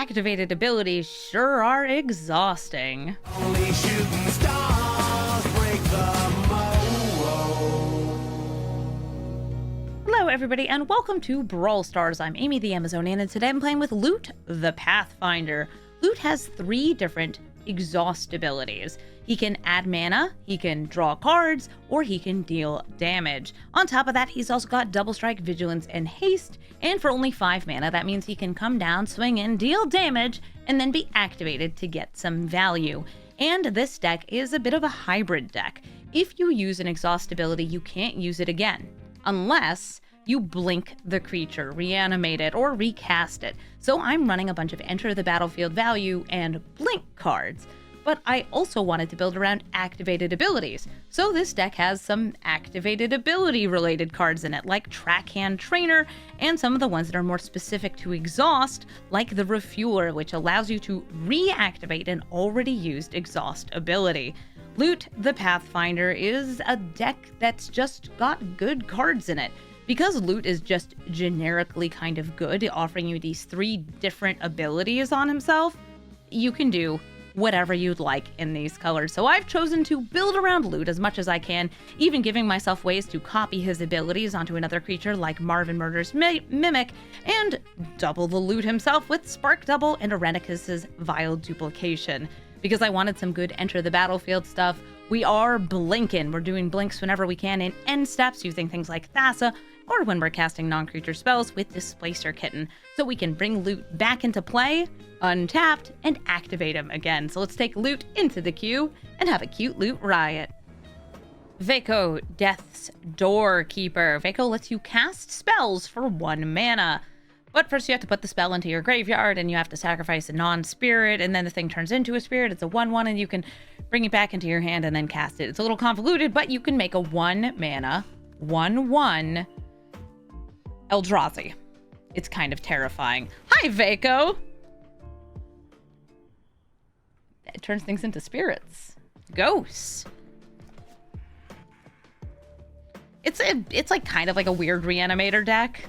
activated abilities sure are exhausting. Only shooting stars break the mold. Hello everybody and welcome to Brawl Stars. I'm Amy the Amazonian and today I'm playing with Lute the Pathfinder. Lute has 3 different exhaust abilities. He can add mana, he can draw cards, or he can deal damage. On top of that, he's also got Double Strike, Vigilance, and Haste, and for only 5 mana, that means he can come down, swing in, deal damage, and then be activated to get some value. And this deck is a bit of a hybrid deck. If you use an exhaust ability, you can't use it again, unless you blink the creature, reanimate it, or recast it. So I'm running a bunch of enter the battlefield value and blink cards. But I also wanted to build around activated abilities. So this deck has some activated ability related cards in it, like Trackhand Trainer, and some of the ones that are more specific to exhaust, like the Refueler, which allows you to reactivate an already used exhaust ability. Lute the Pathfinder is a deck that's just got good cards in it. Because Lute is just generically kind of good, offering you these 3 different abilities on himself, you can do whatever you'd like in these colors. So I've chosen to build around Lute as much as I can, even giving myself ways to copy his abilities onto another creature like Marvin Murder's Mimic, and double the Lute himself with Spark Double and Arenicus's Vile Duplication. Because I wanted some good enter the battlefield stuff, we are blinking. We're doing blinks whenever we can in end steps using things like Thassa, or when we're casting non-creature spells with Displacer Kitten, so we can bring Lute back into play, untapped, and activate him again. So let's take Lute into the queue and have a cute Lute riot. Veko, Death's Doorkeeper. Veko lets you cast spells for 1 mana. But first you have to put the spell into your graveyard, and you have to sacrifice a non-spirit, and then the thing turns into a spirit. It's a 1/1, and you can bring it back into your hand and then cast it. It's a little convoluted, but you can make a 1 mana, 1/1 Eldrazi. It's kind of terrifying. Hi, Veko! It turns things into spirits. Ghosts. It's like kind of like a weird reanimator deck.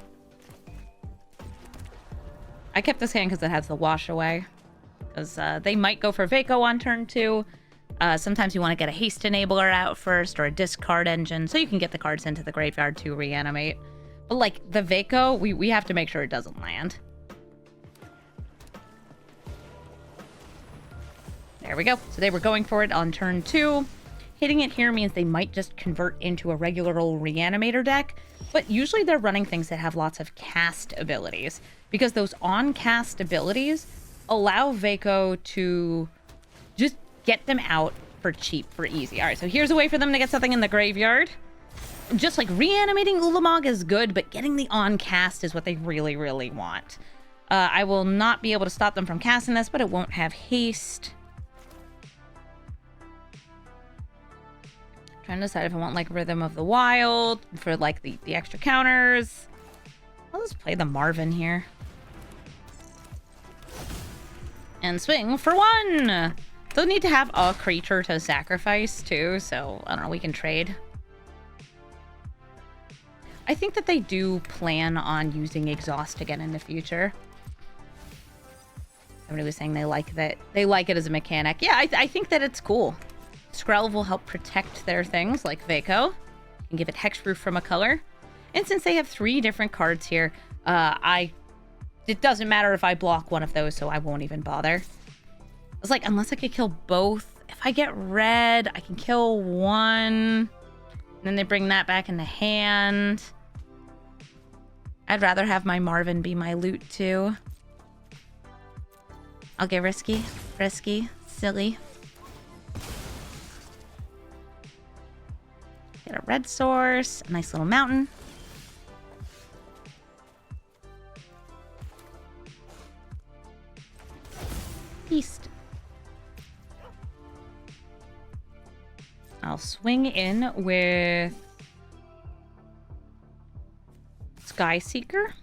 I kept this hand because it has the wash away. Because they might go for Veko on turn 2. Sometimes you want to get a haste enabler out first, or a discard engine, so you can get the cards into the graveyard to reanimate. But like the Veko, we have to make sure it doesn't land. There we go. So they were going for it on turn 2. Hitting it here means they might just convert into a regular old reanimator deck, but usually they're running things that have lots of cast abilities, because those on-cast abilities allow Veko to just get them out for cheap, for easy. All right, so here's a way for them to get something in the graveyard. Just like reanimating Ulamog is good, but getting the on-cast is what they really, really want. I will not be able to stop them from casting this, but it won't have haste. Trying to decide if I want like Rhythm of the Wild for like the extra counters. I'll just play the Marvin here. And swing for 1! Don't need to have a creature to sacrifice too, so I don't know, we can trade. I think that they do plan on using exhaust again in the future. Somebody was saying they like it as a mechanic. Yeah, I think that it's cool. Skrelv will help protect their things like Veko. And give it hexproof from a color. And since they have 3 different cards here, it doesn't matter if I block one of those, so I won't even bother. It's like, unless I could kill both. If I get red, I can kill one. Then they bring that back into hand. I'd rather have my Marvin be my Lute too. I'll get risky, silly. Get a red source, a nice little mountain. East. I'll swing in with Sky Seeker.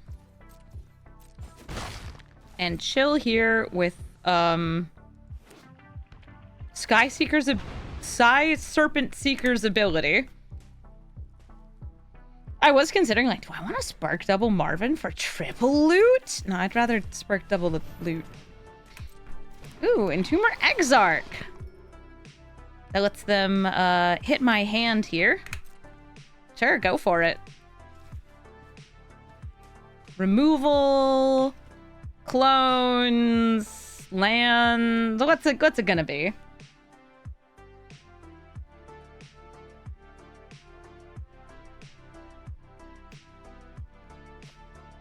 And chill here with Sky Serpent Seeker's ability. I was considering, like, do I want to Spark Double Marvin for triple loot? No, I'd rather Spark Double the loot. Ooh, Entomber Exarch. That lets them hit my hand here. Sure, go for it. Removal, clones, lands. What's it gonna be?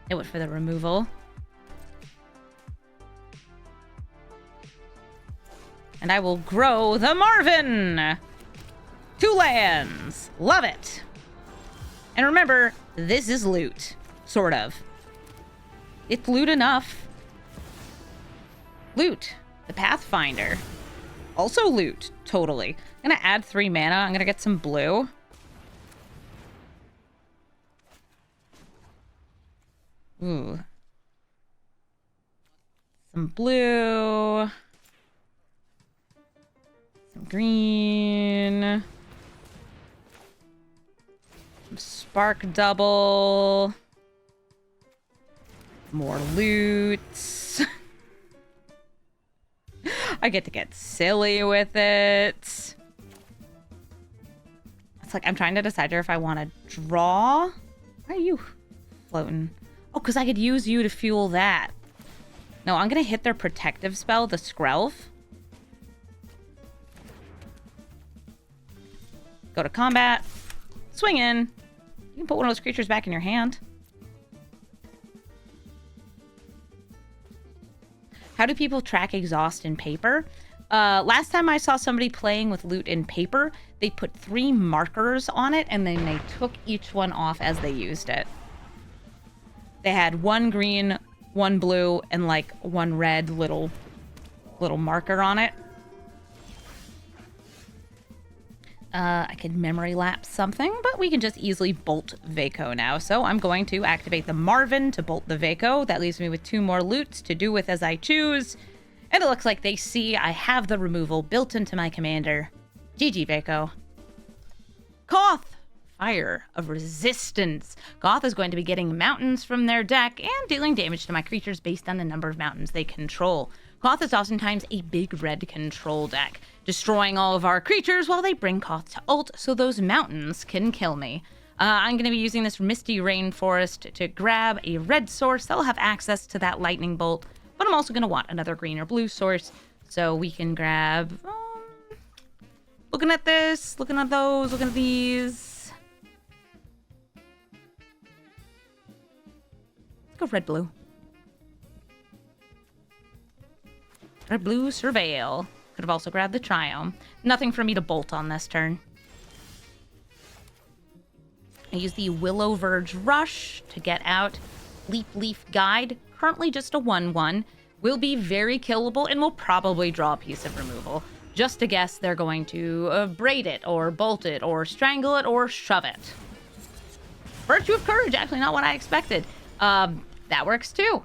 It went for the removal. And I will grow the Marvin! 2 lands! Love it! And remember, this is loot. Sort of. It's loot enough. Loot. The Pathfinder. Also loot. Totally. I'm gonna add 3 mana. I'm gonna get some blue. Ooh. Some blue. Some green. Some spark double. More loot. I get to get silly with it. It's like I'm trying to decide here if I want to draw. Why are you floating? Oh, because I could use you to fuel that. No, I'm going to hit their protective spell, the Skrelv. Go to combat. Swing in. You can put one of those creatures back in your hand. How do people track exhaust in paper? Last time I saw somebody playing with loot in paper, they put 3 markers on it and then they took each one off as they used it. They had 1 green, 1 blue, and like 1 red little marker on it. I could memory lapse something, but we can just easily bolt Vaco now. So I'm going to activate the Marvin to bolt the Vaco. That leaves me with 2 more loots to do with as I choose. And it looks like they see I have the removal built into my commander. GG, Vaco. Koth! Fire of Resistance. Koth is going to be getting mountains from their deck and dealing damage to my creatures based on the number of mountains they control. Koth is oftentimes a big red control deck, destroying all of our creatures while they bring Koth to ult so those mountains can kill me. I'm going to be using this Misty Rainforest to grab a red source that'll have access to that lightning bolt, but I'm also going to want another green or blue source, so we can grab... looking at this, looking at those, looking at these... Go red-blue. Red-blue, Surveil. Could have also grabbed the Triome. Nothing for me to bolt on this turn. I use the Willow Verge Rush to get out. Leap Leaf Guide, currently just a 1/1. Will be very killable and will probably draw a piece of removal. Just to guess, they're going to braid it, or bolt it, or strangle it, or shove it. Virtue of Courage, actually not what I expected. That works too.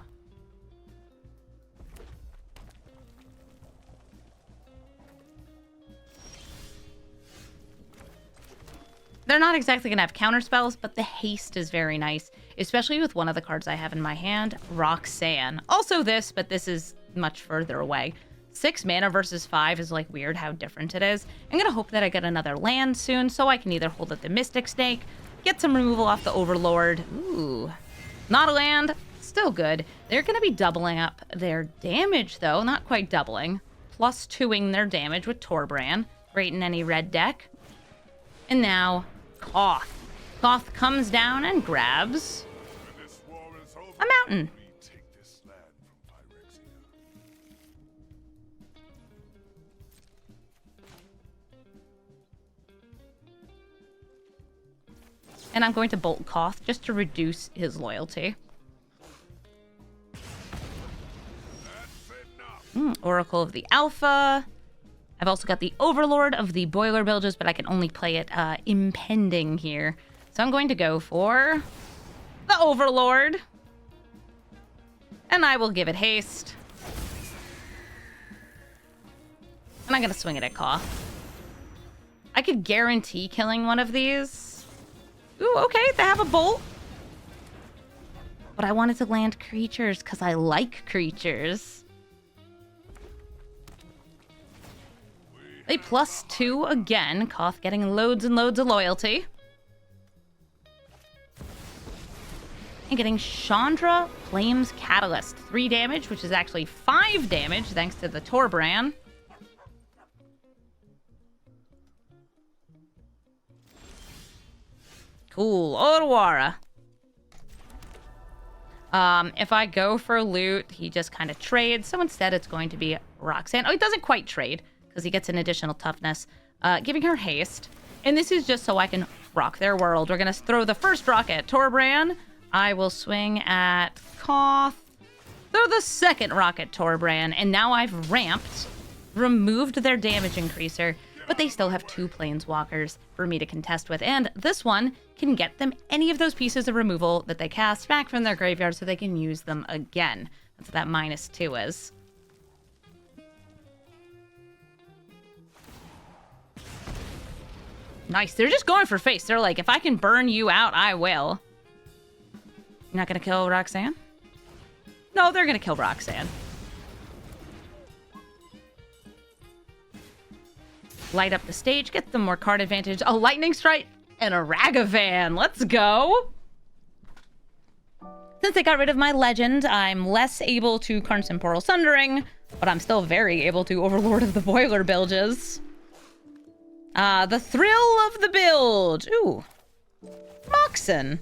They're not exactly going to have counter spells, but the haste is very nice, especially with one of the cards I have in my hand, Roxanne. Also this, but this is much further away. 6 mana versus 5 is like weird how different it is. I'm going to hope that I get another land soon so I can either hold up the Mystic Snake, get some removal off the Overlord. Ooh, not a land. Still good. They're going to be doubling up their damage, though. Not quite doubling. Plus 2ing their damage with Torbran. Great in any red deck. And now, Koth. Koth comes down and grabs a mountain. And I'm going to bolt Koth just to reduce his loyalty. Oracle of the Alpha. I've also got the Overlord of the Boiler Bilges, but I can only play it impending here. So I'm going to go for the Overlord. And I will give it haste. And I'm going to swing it at Koth. I could guarantee killing one of these. Ooh, okay, they have a bolt. But I wanted to land creatures because I like creatures. They +2 again. Koth getting loads and loads of loyalty. And getting Chandra Flames Catalyst. 3 damage, which is actually 5 damage thanks to the Torbran. Cool. Odawara. If I go for loot, he just kind of trades. So instead, it's going to be Roxanne. Oh, he doesn't quite trade because he gets an additional toughness, giving her haste. And this is just so I can rock their world. We're going to throw the first rock at Torbran. I will swing at Koth. Throw the second rock at Torbran. And now I've ramped, removed their damage increaser, but they still have 2 planeswalkers for me to contest with. And this one can get them any of those pieces of removal that they cast back from their graveyard so they can use them again. That's what that -2 is. Nice. They're just going for face. They're like, if I can burn you out, I will. You're not going to kill Roxanne? No, they're going to kill Roxanne. Light up the stage, get them more card advantage. A Lightning Strike and a Ragavan. Let's go. Since I got rid of my legend, I'm less able to Karn Temporal Sundering, but I'm still very able to Overlord of the Boiler Bilges. The thrill of the bilge. Ooh. Moxen.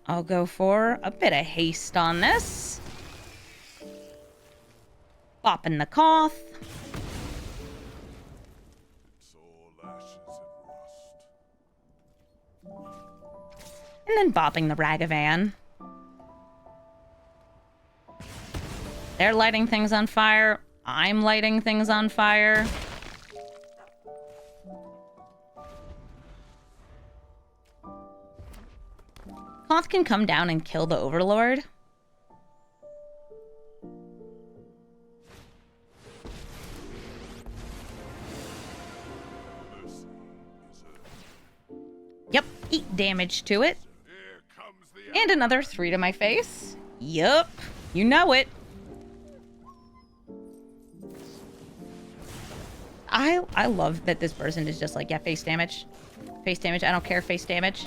I'll go for a bit of haste on this. Bopping the Koth. And then bopping the Ragavan. They're lighting things on fire. I'm lighting things on fire. Koth can come down and kill the Overlord. Yep, 8 damage to it. And another 3 to my face. Yup, you know it. I love that this person is just like, yeah, face damage. Face damage, I don't care, face damage.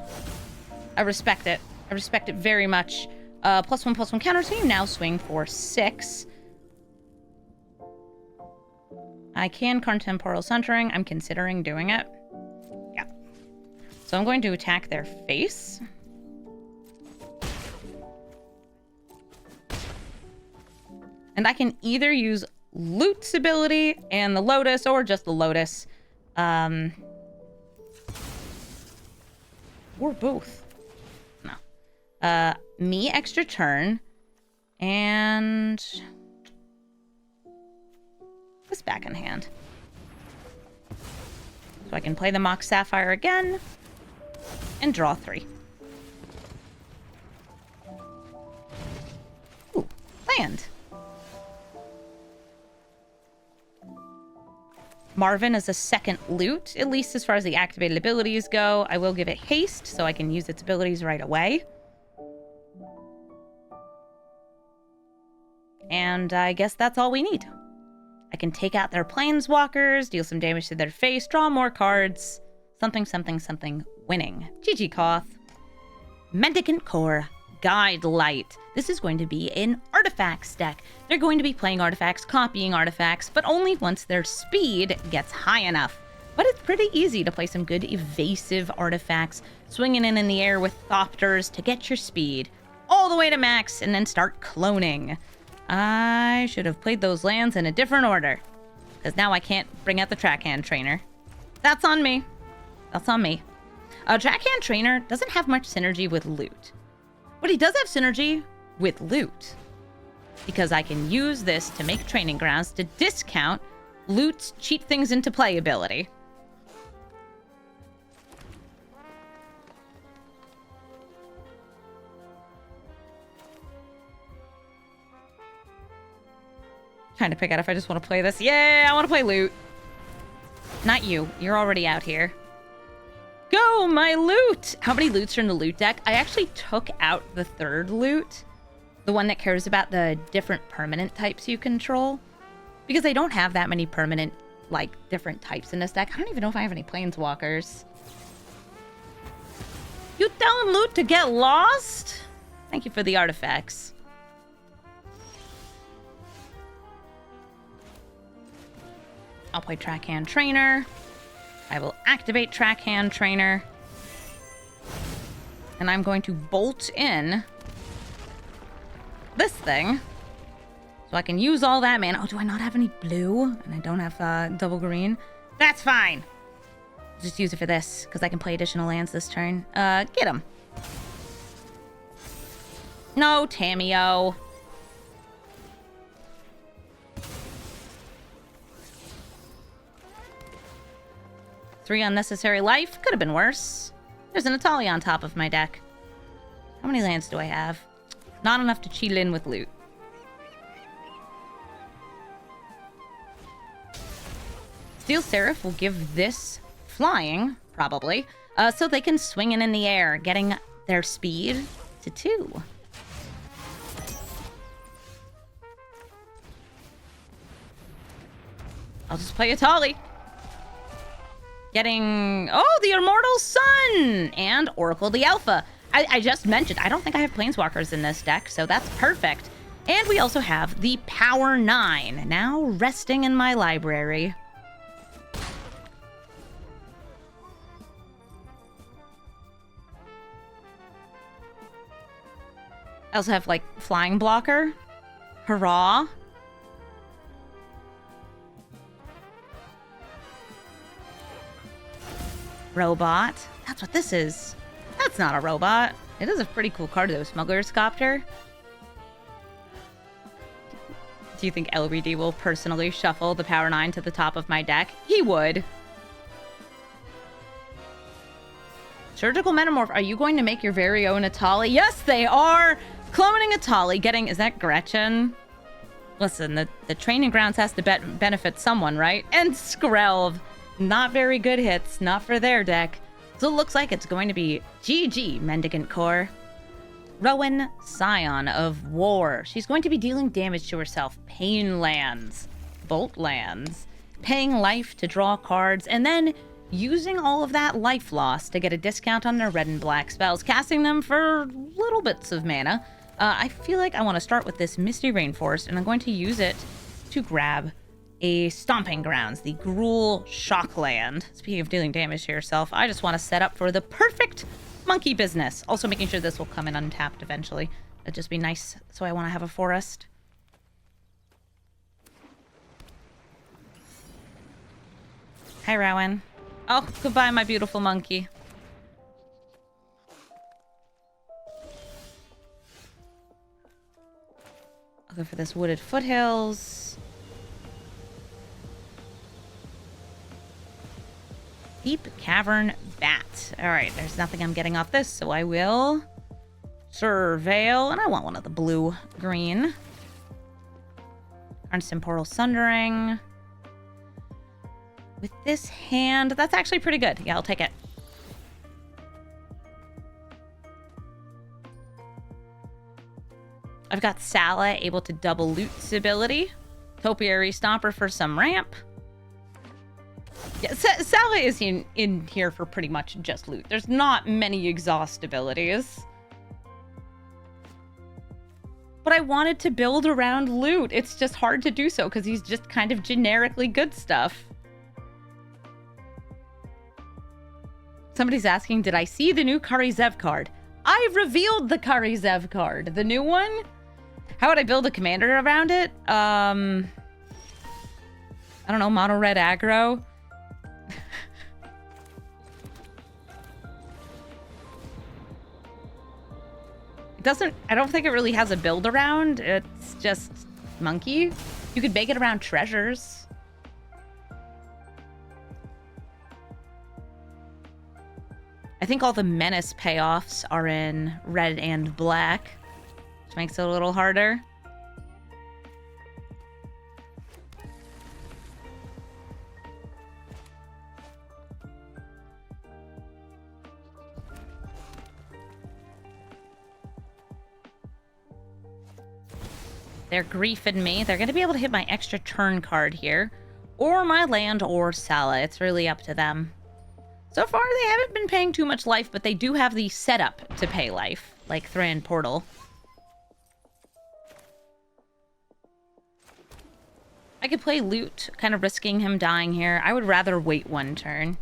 I respect it. I respect it very much. +1/+1 counter, so you now swing for 6. I can Karn Temporal Sundering. I'm considering doing it. Yeah. So I'm going to attack their face. And I can either use Loot's ability and the Lotus, or just the Lotus. Or both. Me extra turn, and this back in hand. So I can play the Mox Sapphire again, and draw 3. Ooh, land. Marvin is a second loot, at least as far as the activated abilities go. I will give it haste, so I can use its abilities right away. And I guess that's all we need. I can take out their planeswalkers, deal some damage to their face, draw more cards. Something, something, something, winning. GG, Koth. Mendicant Core, Guide Light. This is going to be an artifacts deck. They're going to be playing artifacts, copying artifacts, but only once their speed gets high enough. But it's pretty easy to play some good evasive artifacts, swinging in the air with Thopters to get your speed all the way to max, and then start cloning. I should have played those lands in a different order, because now I can't bring out the Trackhand Trainer. That's on me. That's on me. Trackhand Trainer doesn't have much synergy with loot, but he does have synergy with loot, because I can use this to make training grounds to discount loot's cheat things into play ability. Trying to pick out if I just want to play this. Yeah, I want to play loot. Not you. You're already out here. go, my loot! How many loots are in the loot deck? I actually took out the third loot, the one that cares about the different permanent types you control, because I don't have that many permanent, like, different types in this deck. I don't even know if I have any planeswalkers. You telling loot to get lost? Thank you for the artifacts. I'll play Trackhand Trainer. I will activate Trackhand Trainer. And I'm going to bolt in this thing so I can use all that mana. Oh, do I not have any blue? And I don't have double green? That's fine. Just use it for this, because I can play additional lands this turn. Get him. No, Tamiyo. Three unnecessary life. Could have been worse. There's an Atali on top of my deck. How many lands do I have? Not enough to cheat in with loot. Steel Seraph will give this flying, probably, so they can swing in the air, getting their speed to 2. I'll just play Atali. Getting, oh, the Immortal Sun and Oracle the Alpha. I just mentioned, I don't think I have Planeswalkers in this deck, so that's perfect. And we also have the Power 9, now resting in my library. I also have, like, Flying Blocker. Hurrah. Robot. That's what this is. That's not a robot. It is a pretty cool card, though. Smuggler's Copter. Do you think LBD will personally shuffle the Power 9 to the top of my deck? He would. Surgical Metamorph. Are you going to make your very own Atali? Yes, they are! Cloning Atali. Getting... Is that Gretchen? Listen, the training grounds has to benefit someone, right? And Skrelv. Not very good hits. Not for their deck. So it looks like it's going to be GG, Mendicant Core. Rowan, Scion of War. She's going to be dealing damage to herself. Pain lands. Bolt lands. Paying life to draw cards. And then using all of that life loss to get a discount on their red and black spells. Casting them for little bits of mana. I feel like I want to start with this Misty Rainforest. And I'm going to use it to grab a Stomping Grounds, the Gruul Shockland. Speaking of dealing damage to yourself, I just want to set up for the perfect monkey business. Also making sure this will come in untapped eventually. That'd just be nice, so I want to have a forest. Hi, Rowan. Oh, goodbye, my beautiful monkey. I'll go for this Wooded Foothills. Deep Cavern Bat. Alright, there's nothing I'm getting off this, so I will surveil. And I want one of the blue-green. Karn's Temporal Sundering. With this hand, that's actually pretty good. Yeah, I'll take it. I've got Sala able to double Loot's ability. Topiary Stomper for some ramp. Yeah, Sala is in here for pretty much just loot. There's not many exhaust abilities. But I wanted to build around loot. It's just hard to do so because he's just kind of generically good stuff. Somebody's asking, did I see the new Kari Zev card? I revealed the Kari Zev card. The new one? How would I build a commander around it? I don't know, mono red aggro. I don't think it really has a build around. It's just monkey. You could make it around treasures. I think all the menace payoffs are in red and black, which makes it a little harder. They're griefing me. They're going to be able to hit my extra turn card here. Or my land or Sala. It's really up to them. So far, they haven't been paying too much life, but they do have the setup to pay life, like Thran Portal. I could play Loot, kind of risking him dying here. I would rather wait one turn.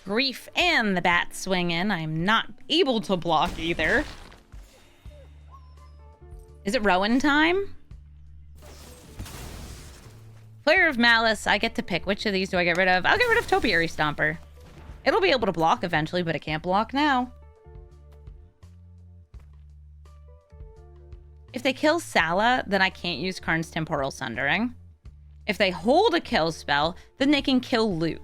Grief and the bat swing in. I'm not able to block either. Is it Rowan time? Player of Malice, I get to pick. Which of these do I get rid of? I'll get rid of Topiary Stomper. It'll be able to block eventually, but it can't block now. If they kill Sala, then I can't use Karn's Temporal Sundering. If they hold a kill spell, then they can kill Loot.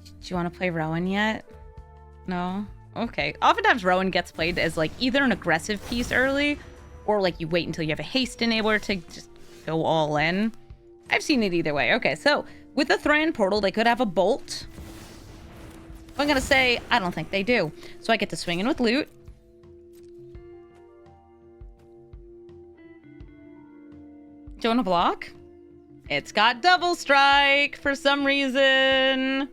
Do you want to play Rowan yet? No? Okay. Oftentimes Rowan gets played as like either an aggressive piece early, or like you wait until you have a haste enabler to just go all in. I've seen it either way. Okay, so with the Thran Portal, they could have a bolt. I'm gonna say, I don't think they do. So I get to swing in with Loot. Do you want to block? It's got Double Strike for some reason.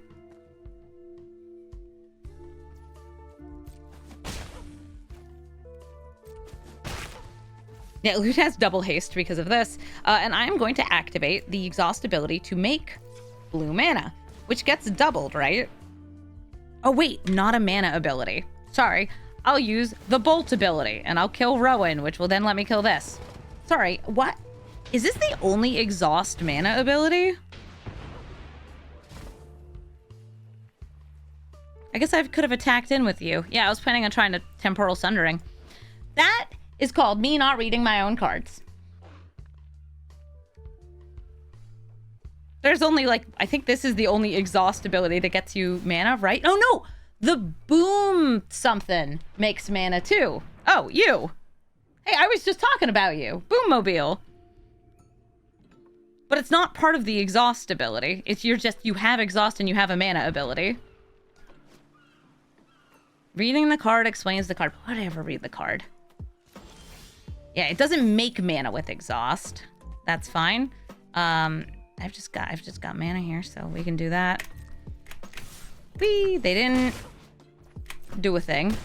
Yeah, Loot has double haste because of this. And I am going to activate the exhaust ability to make blue mana, which gets doubled, right? Oh, wait, not a mana ability. Sorry, I'll use the bolt ability, and I'll kill Rowan, which will then let me kill this. Sorry, what? Is this the only exhaust mana ability? I guess I could have attacked in with you. Yeah, I was planning on trying to Temporal Sundering. That is called me not reading my own cards. There's only like, I think this is the only exhaust ability that gets you mana, right? Oh no, the boom something makes mana too. Oh, you. Hey, I was just talking about you. Boom mobile. But it's not part of the exhaust ability. It's you have exhaust and you have a mana ability. Reading the card explains the card. Why would I ever read the card? Yeah, it doesn't make mana with exhaust. That's fine. I've just got mana here, so we can do that. Whee! They didn't do a thing.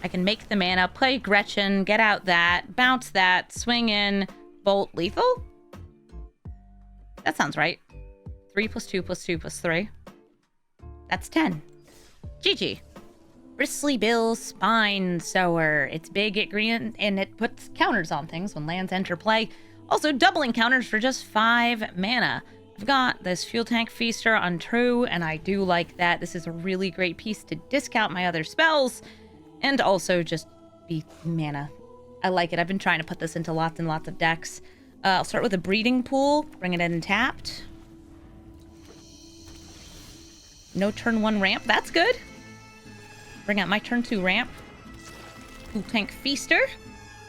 I can make the mana, play Gretchen, get out that, bounce that, swing in, bolt lethal? That sounds right. 3 + 2 + 2 + 3. That's 10. GG. Bristly Bill Spine Sower. It's big, it green, and it puts counters on things when lands enter play. Also doubling counters for just 5 mana. I've got this Fuel Tank Feaster on True, and I do like that. This is a really great piece to discount my other spells, and also just be mana. I like it. I've been trying to put this into lots and lots of decks. I'll start with a Breeding Pool, bring it in tapped. No turn 1 ramp, that's good. Bring out my turn 2 ramp. Fuel Tank Feaster.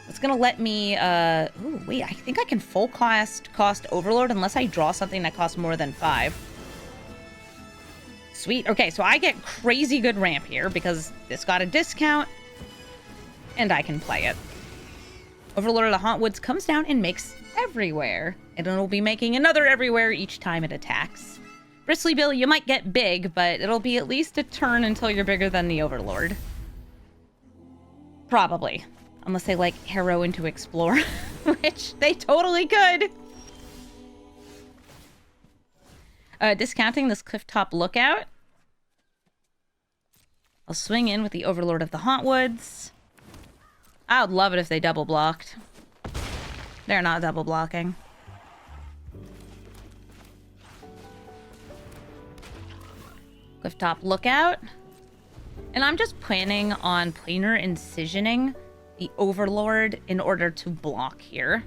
That's gonna let me, ooh, wait, I think I can full cost Overlord unless I draw something that costs more than 5. Sweet, okay, so I get crazy good ramp here because this got a discount, and I can play it. Overlord of the Hauntwoods comes down and makes everywhere, and it'll be making another everywhere each time it attacks. Bristly Bill, you might get big, but it'll be at least a turn until you're bigger than the Overlord. Probably. Unless they like Harrow into Explore, which they totally could. Discounting this Clifftop Lookout. I'll swing in with the Overlord of the Hauntwoods. I would love it if they double blocked. They're not double blocking. Clifftop Lookout. And I'm just planning on planar incisioning the Overlord in order to block here.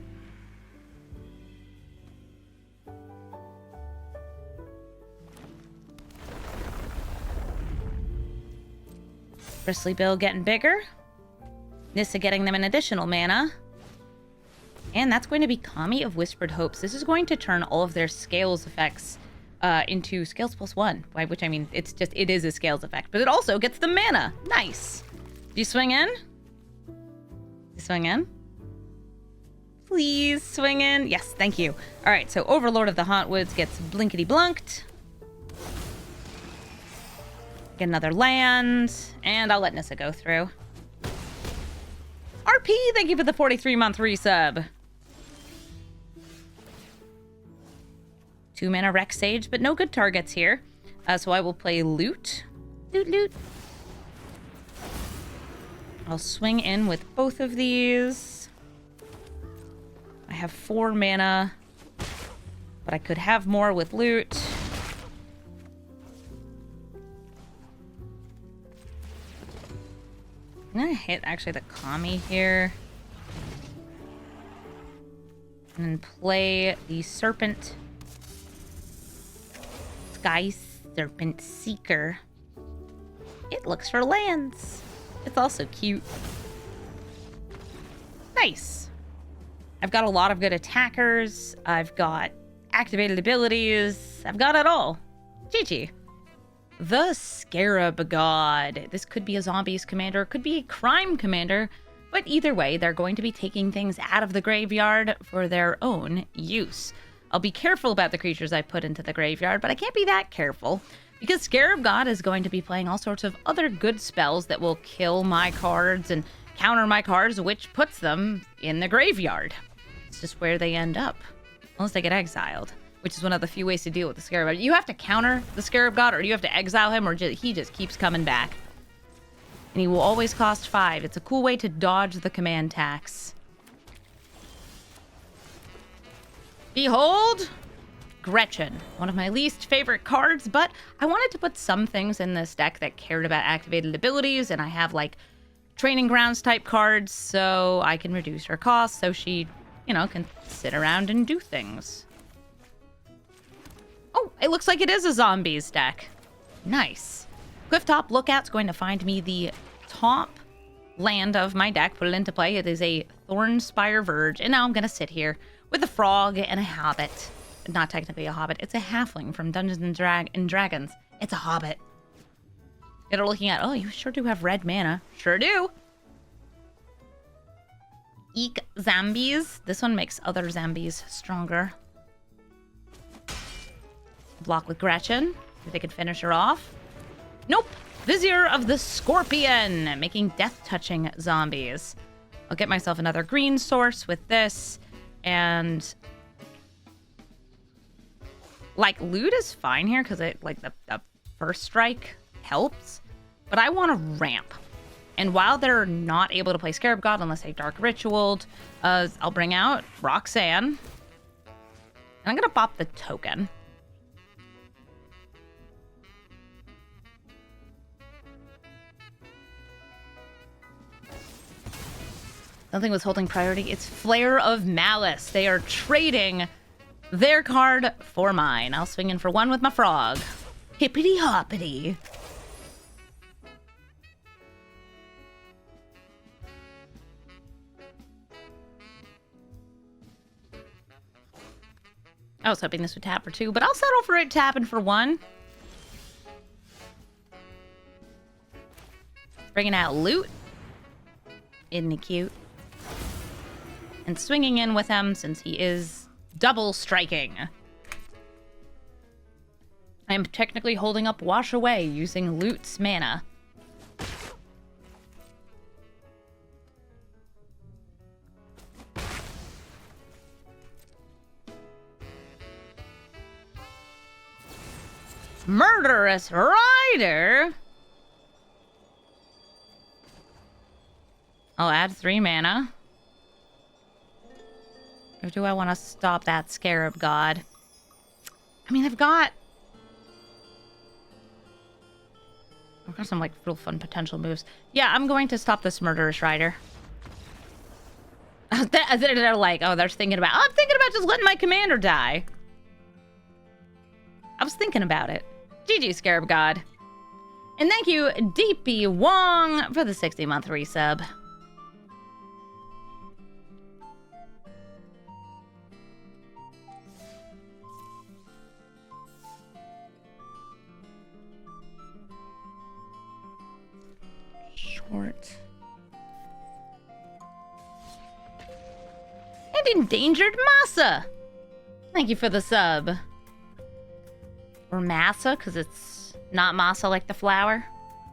Bristly Bill getting bigger. Nissa getting them an additional mana. And that's going to be Kami of Whispered Hopes. This is going to turn all of their scales effects into scales +1. By which I mean, it is a scales effect. But it also gets the mana. Nice. Do you swing in? You swing in? Please swing in. Yes, thank you. All right, so Overlord of the Hauntwoods gets blinkety-blunked. Get another land. And I'll let Nissa go through. RP, thank you for the 43-month resub. 2 mana Rex Sage, but no good targets here. So I will play Loot. Loot, loot. I'll swing in with both of these. I have 4 mana, but I could have more with Loot. I'm gonna hit actually the Kami here. And then play the Serpent. Sky Serpent Seeker. It looks for lands. It's also cute. Nice. I've got a lot of good attackers. I've got activated abilities. I've got it all. GG. The Scarab God. This could be a zombies commander, it could be a crime commander, but either way, they're going to be taking things out of the graveyard for their own use. I'll be careful about the creatures I put into the graveyard, but I can't be that careful, because Scarab God is going to be playing all sorts of other good spells that will kill my cards and counter my cards, which puts them in the graveyard. It's just where they end up, unless they get exiled. Which is one of the few ways to deal with the Scarab God. You have to counter the Scarab God, or you have to exile him, or he just keeps coming back. And he will always cost 5. It's a cool way to dodge the command tax. Behold, Gretchen. One of my least favorite cards, but I wanted to put some things in this deck that cared about activated abilities, and I have, like, Training Grounds type cards, so I can reduce her cost, so she, can sit around and do things. Oh, it looks like it is a zombies deck. Nice. Clifftop Lookout's going to find me the top land of my deck, put it into play. It is a Thornspire Verge, and now I'm going to sit here with a frog and a hobbit. Not technically a hobbit, it's a halfling from Dungeons and Dragons. It's a hobbit. They're looking at, oh, you sure do have red mana. Sure do. Eek zombies. This one makes other zombies stronger. Block with Gretchen. If they could finish her off. Nope. Vizier of the Scorpion, making death-touching zombies. I'll get myself another green source with this, and like loot is fine here because it like the first strike helps, but I want to ramp. And while they're not able to play Scarab God unless they Dark Ritualed, I'll bring out Roxanne, and I'm gonna pop the token. Something was holding priority. It's Flare of Malice. They are trading their card for mine. I'll swing in for 1 with my frog. Hippity hoppity. I was hoping this would tap for 2, but I'll settle for it tapping for 1. Bringing out Loot. Isn't he cute? And swinging in with him since he is double striking. I am technically holding up Wash Away using Loot's mana. Murderous Rider! I'll add 3 mana. Or do I want to stop that Scarab God? I mean, I've got some, like, real fun potential moves. Yeah, I'm going to stop this Murderous Rider. They're like, oh, they're thinking about... I'm thinking about just letting my commander die. I was thinking about it. GG, Scarab God. And thank you, DP Wong, for the 60-month resub. Short. And Endangered Masa. Thank you for the sub. Or masa, because it's not masa like the flour.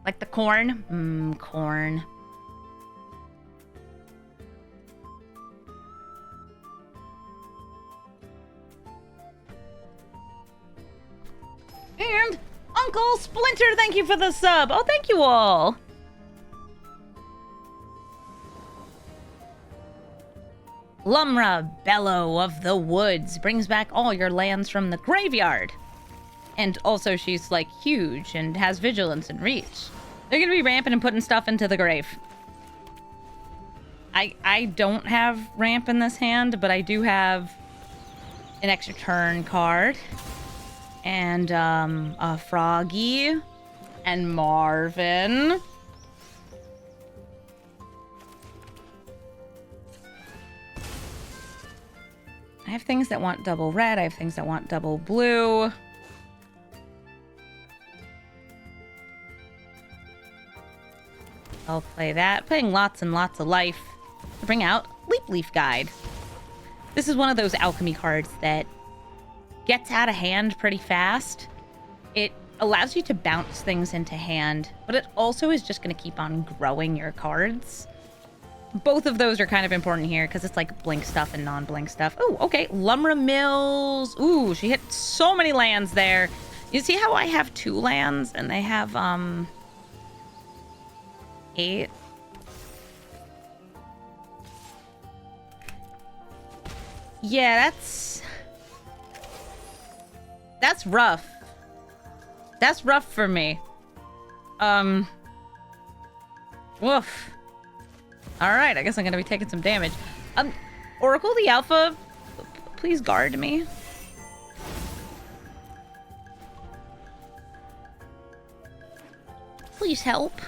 Like the corn. Corn. And Uncle Splinter, thank you for the sub. Oh, thank you all. Lumra, Bellow of the Woods, brings back all your lands from the graveyard. And also she's like huge and has vigilance and reach. They're gonna be ramping and putting stuff into the grave. I don't have ramp in this hand, but I do have an extra turn card. And a Froggy and Marvin. I have things that want double red. I have things that want double blue. I'll play that. Playing lots and lots of life to bring out Leap Leaf Guide. This is one of those alchemy cards that gets out of hand pretty fast. It allows you to bounce things into hand, but it also is just going to keep on growing your cards. Both of those are kind of important here because it's like blink stuff and non-blink stuff. Oh, okay. Lumra Mills. Ooh, she hit so many lands there. You see how I have 2 lands and they have 8? Yeah, that's rough. That's rough for me. Woof. Alright, I guess I'm gonna be taking some damage. Oracle the Alpha, please guard me. Please help.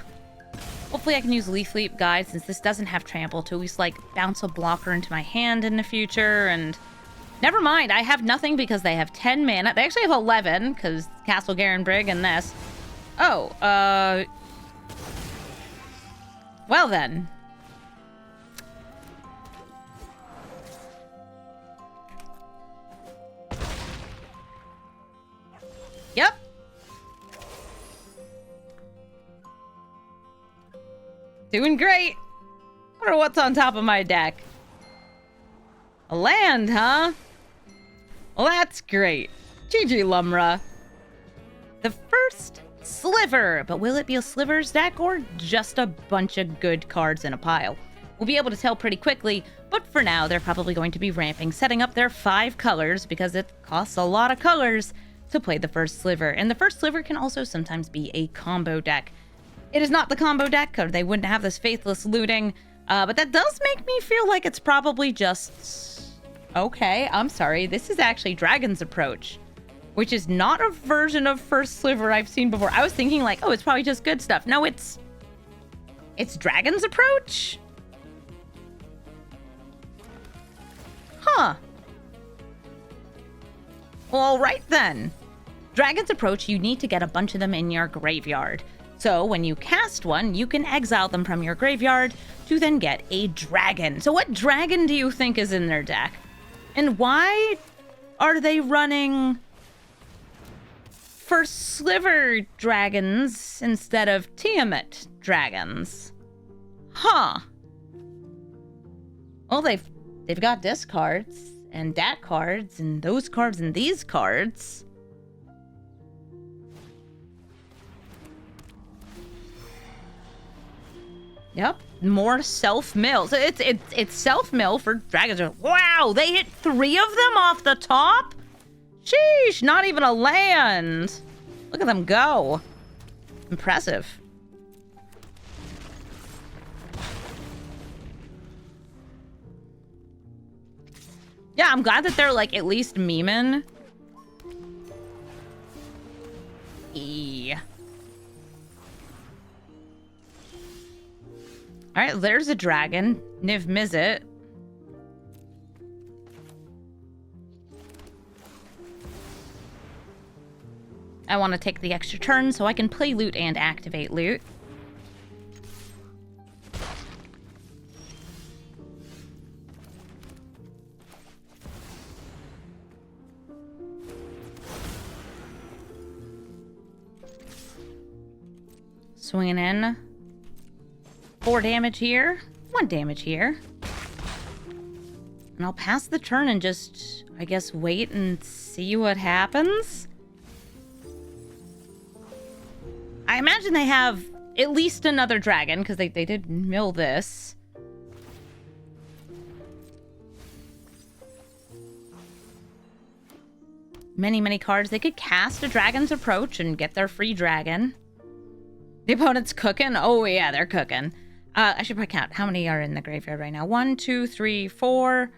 Hopefully I can use Leaf Leap Guide since this doesn't have trample to at least like bounce a blocker into my hand in the future. And never mind, I have nothing because they have 10 mana. They actually have 11 because Castle Garenbrig and this. Oh, well then. Yep. Doing great. Wonder what's on top of my deck. A land, huh? Well, that's great. GG, Lumra. The first sliver. But will it be a slivers deck or just a bunch of good cards in a pile? We'll be able to tell pretty quickly, but for now, they're probably going to be ramping, setting up their 5 colors because it costs a lot of colors to play the first sliver. And the first sliver can also sometimes be a combo deck. It is not the combo deck, or they wouldn't have this faithless looting, but that does make me feel like it's probably just... Okay, I'm sorry. This is actually Dragon's Approach, which is not a version of first sliver I've seen before. I was thinking like, oh, it's probably just good stuff. No, it's Dragon's Approach? Huh. Well, all right then. Dragon's Approach, you need to get a bunch of them in your graveyard. So when you cast one, you can exile them from your graveyard to then get a dragon. So what dragon do you think is in their deck? And why are they running first sliver dragons instead of Tiamat dragons? Huh. Well, they've got this cards and that cards and those cards and these cards. Yep, more self-mill. So it's self-mill for dragons. Wow, they hit 3 of them off the top? Sheesh, not even a land. Look at them go. Impressive. Yeah, I'm glad that they're like at least memeing. All right, there's a dragon. Niv Mizzet. I want to take the extra turn so I can play loot and activate loot. Swinging in. 4 damage here. 1 damage here. And I'll pass the turn and just, I guess, wait and see what happens. I imagine they have at least another dragon, because they did mill this. Many cards. They could cast a Dragon's Approach and get their free dragon. The opponent's cooking? Oh, yeah, they're cooking. I should probably count. How many are in the graveyard right now? 1, 2, 3, 4,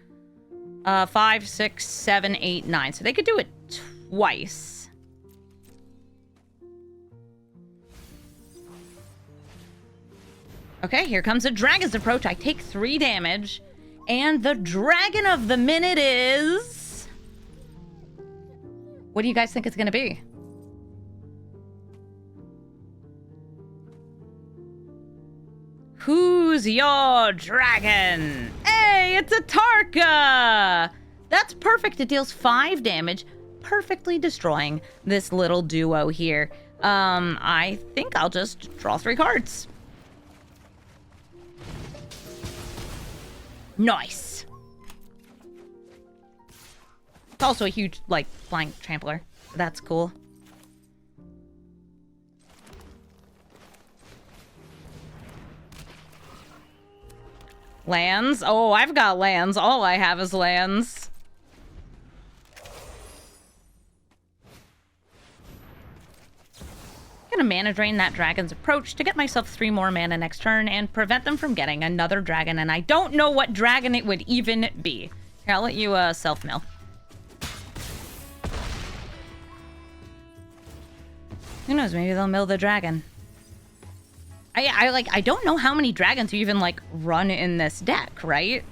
5, 6, 7, 8, 9. So they could do it twice. Okay, here comes a Dragon's Approach. I take 3 damage. And the dragon of the minute is... What do you guys think it's going to be? Who's your dragon? Hey, it's a Tarka! That's perfect. It deals 5 damage, perfectly destroying this little duo here. I think I'll just draw 3 cards. Nice. It's also a huge, like, flying trampler. That's cool. Lands? Oh, I've got lands. All I have is lands. I'm gonna mana drain that Dragon's Approach to get myself 3 more mana next turn and prevent them from getting another dragon, and I don't know what dragon it would even be. Here, I'll let you self-mill. Who knows, maybe they'll mill the dragon. I don't know how many dragons you even, like, run in this deck, right?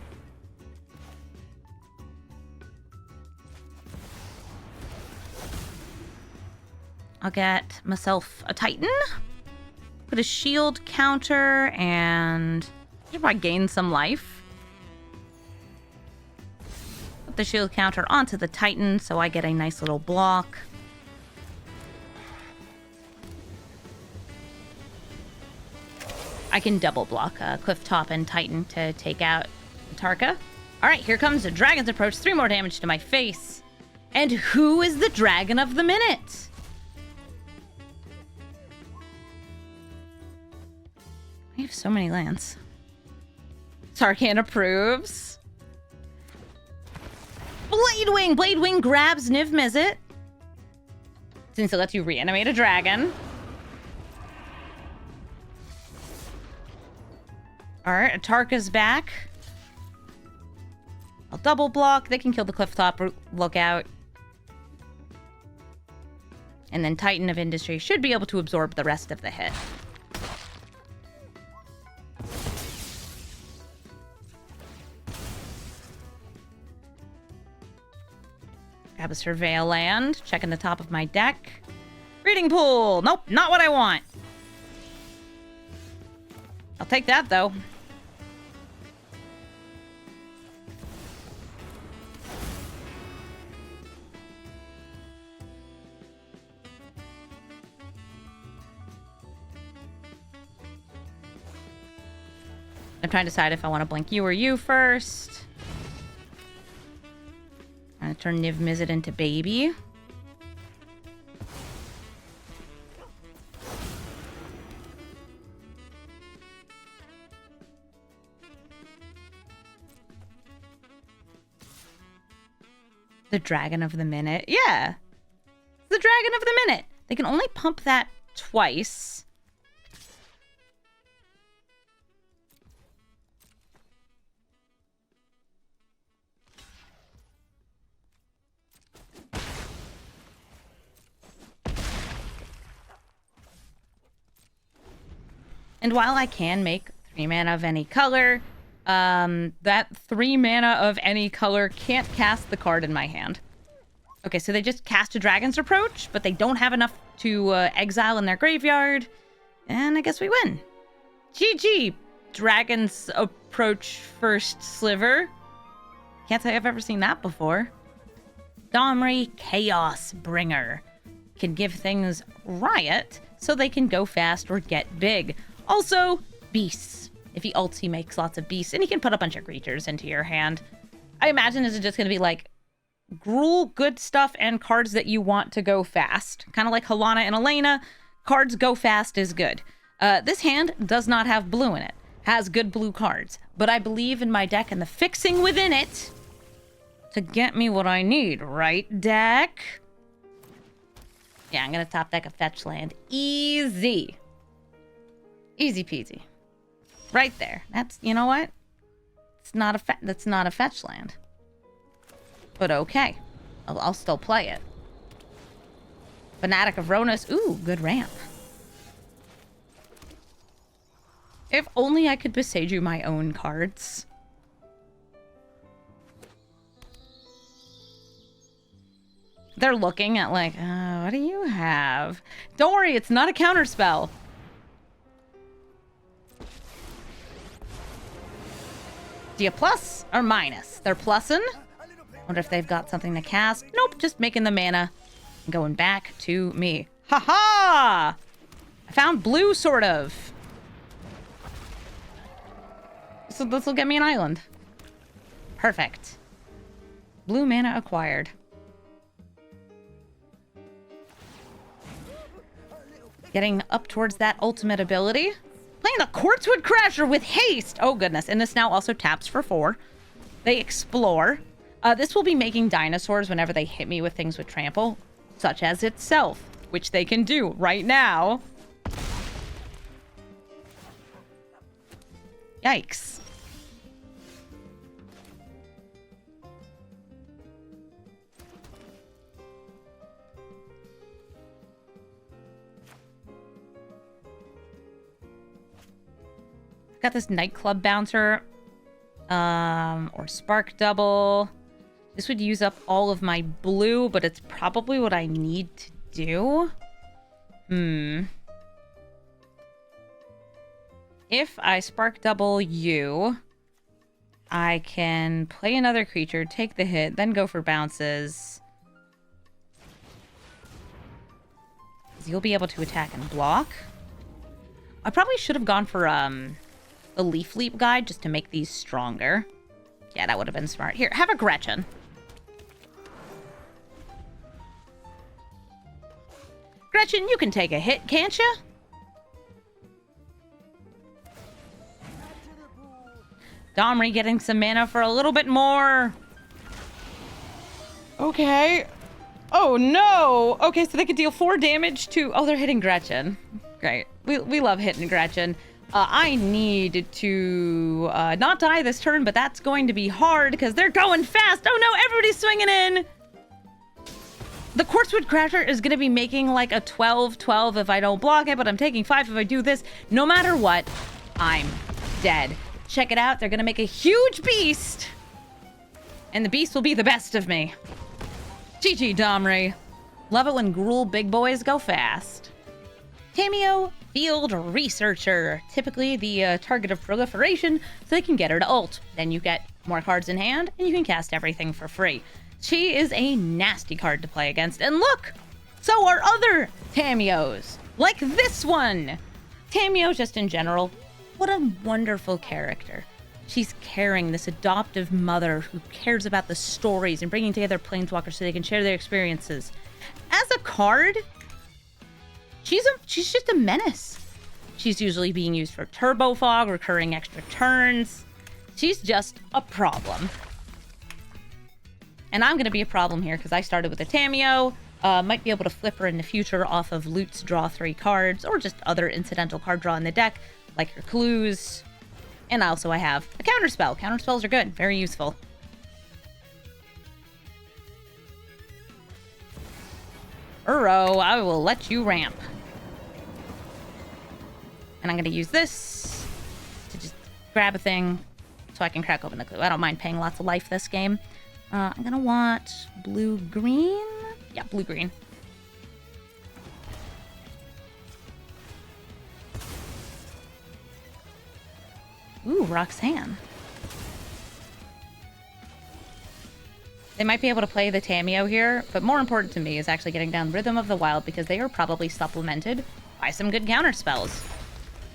I'll get myself a Titan. Put a shield counter and I should probably gain some life. Put the shield counter onto the Titan so I get a nice little block. I can double block Cliff Top and Titan to take out Tarka. All right, here comes the Dragon's Approach. 3 more damage to my face. And who is the dragon of the minute? I have so many lands. Tarkan approves. Bladewing! Bladewing grabs Niv Mizzet. Since it lets you reanimate a dragon. Alright, Tarka's back. I'll double block. They can kill the Clifftop Lookout. And then Titan of Industry should be able to absorb the rest of the hit. Grab a Surveil land. Checking the top of my deck. Breeding Pool! Nope, not what I want. I'll take that, though. I'm trying to decide if I want to blink you or you first. I'm going to turn Niv Mizzet into baby. The Dragon of the Minute. Yeah. The Dragon of the Minute. They can only pump that twice. And while I can make 3 mana of any color. That 3 mana of any color can't cast the card in my hand. Okay, so they just cast a Dragon's Approach, but they don't have enough to exile in their graveyard. And I guess we win. GG! Dragon's Approach first sliver. Can't say I've ever seen that before. Domri, Chaos Bringer. Can give things riot so they can go fast or get big. Also, beasts. If he ults, he makes lots of beasts, and he can put a bunch of creatures into your hand. I imagine this is just going to be like Gruul, good stuff, and cards that you want to go fast. Kind of like Halana and Elena. Cards go fast is good. This hand does not have blue in it. Has good blue cards. But I believe in my deck and the fixing within it to get me what I need, right, deck? Yeah, I'm going to top deck a fetch land. Easy. Easy peasy. Right there. That's, you know what? That's not a fetch land. But okay. I'll still play it. Fanatic of Ronus. Ooh, good ramp. If only I could Beseiju my own cards. They're looking at like, what do you have? Don't worry, it's not a counterspell. Do you plus or minus? They're plussing. Wonder if they've got something to cast. Nope, just making the mana. Going back to me. Ha-ha! I found blue, sort of. So this will get me an island. Perfect. Blue mana acquired. Getting up towards that ultimate ability. Playing the Quartzwood Crasher with haste. Oh, goodness. And this now also taps for 4. They explore. This will be making dinosaurs whenever they hit me with things with trample, such as itself, which they can do right now. Yikes. Got this nightclub bouncer, or spark double. This would use up all of my blue, but it's probably what I need to do. If I spark double you, I can play another creature, take the hit, then go for bounces. You'll be able to attack and block. I probably should have gone for the Leaf Leap guide just to make these stronger. Yeah, that would have been smart. Here, have a Gretchen. Gretchen, you can take a hit, can't you? Domri getting some mana for a little bit more. Okay. Oh, no. Okay, so they could deal 4 damage to... Oh, they're hitting Gretchen. Great. We love hitting Gretchen. I need to not die this turn, but that's going to be hard because they're going fast. Oh, no, everybody's swinging in. The Quartzwood Crasher is going to be making like a 12-12 if I don't block it, but I'm taking 5 if I do this. No matter what, I'm dead. Check it out. They're going to make a huge beast. And the beast will be the best of me. GG, Domri. Love it when Gruul big boys go fast. Tamiyo, Field Researcher. Typically the target of proliferation, so they can get her to ult. Then you get more cards in hand, and you can cast everything for free. She is a nasty card to play against. And look! So are other Tamiyos. Like this one! Tamiyo, just in general, what a wonderful character. She's caring, this adoptive mother who cares about the stories and bringing together planeswalkers so they can share their experiences. As a card, she's just a menace. She's usually being used for turbo fog, recurring extra turns. She's just a problem. And I'm going to be a problem here because I started with a Tamiyo. Might be able to flip her in the future off of Loot's draw 3 cards or just other incidental card draw in the deck, like her clues. And also I have a counterspell. Counterspells are good. Very useful. Uro, I will let you ramp. And I'm going to use this to just grab a thing so I can crack open the clue. I don't mind paying lots of life this game. I'm gonna want blue-green. Yeah, blue-green. Ooh, Roxanne. They might be able to play the Tamiyo here, but more important to me is actually getting down Rhythm of the Wild because they are probably supplemented by some good counter spells.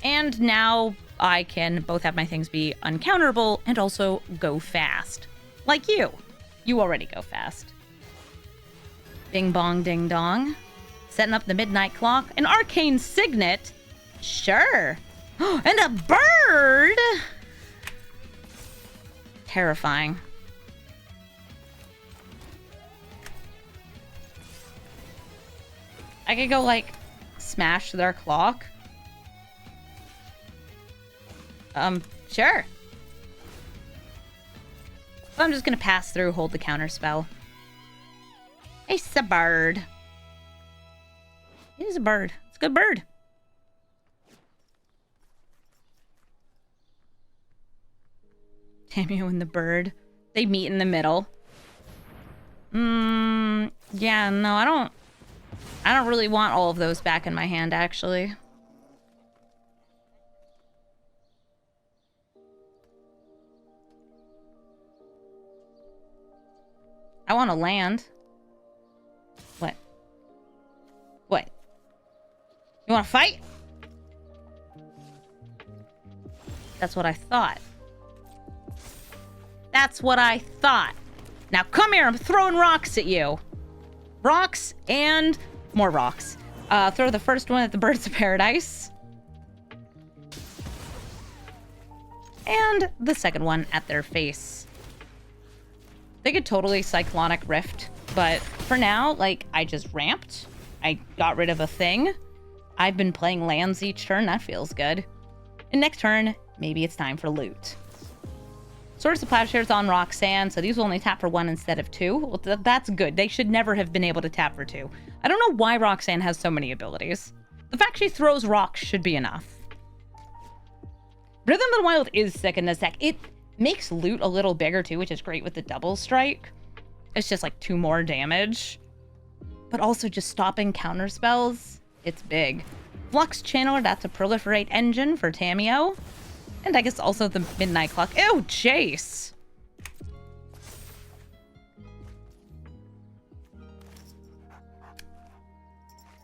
And now I can both have my things be uncounterable and also go fast. Like you. You already go fast. Bing bong ding dong. Setting up the midnight clock. An arcane signet? Sure. And a bird? Terrifying. I could go, like, smash their clock. Sure. I'm just gonna pass through, hold the counter spell. It's a bird. It is a bird. It's a good bird. Tamiyo and the bird. They meet in the middle. Yeah, no, I don't really want all of those back in my hand, actually. I want to land. What? What? You want to fight? That's what I thought. That's what I thought. Now come here, I'm throwing rocks at you. Rocks and more rocks. Throw the first one at the Birds of Paradise. And the second one at their face. They could totally Cyclonic Rift, but for now, like, I just ramped. I got rid of a thing. I've been playing lands each turn. That feels good. And next turn, maybe it's time for loot. Swords of Plowshares on Roxanne, so these will only tap for 1 instead of 2. Well, that's good. They should never have been able to tap for 2. I don't know why Roxanne has so many abilities. The fact she throws rocks should be enough. Rhythm of the Wild is sick in this deck. It makes loot a little bigger too, which is great with the double strike. It's just like 2 more damage. But also just stopping counter spells, it's big. Flux Channeler, that's a proliferate engine for Tamiyo. And I guess also the midnight clock. Ew, Jace!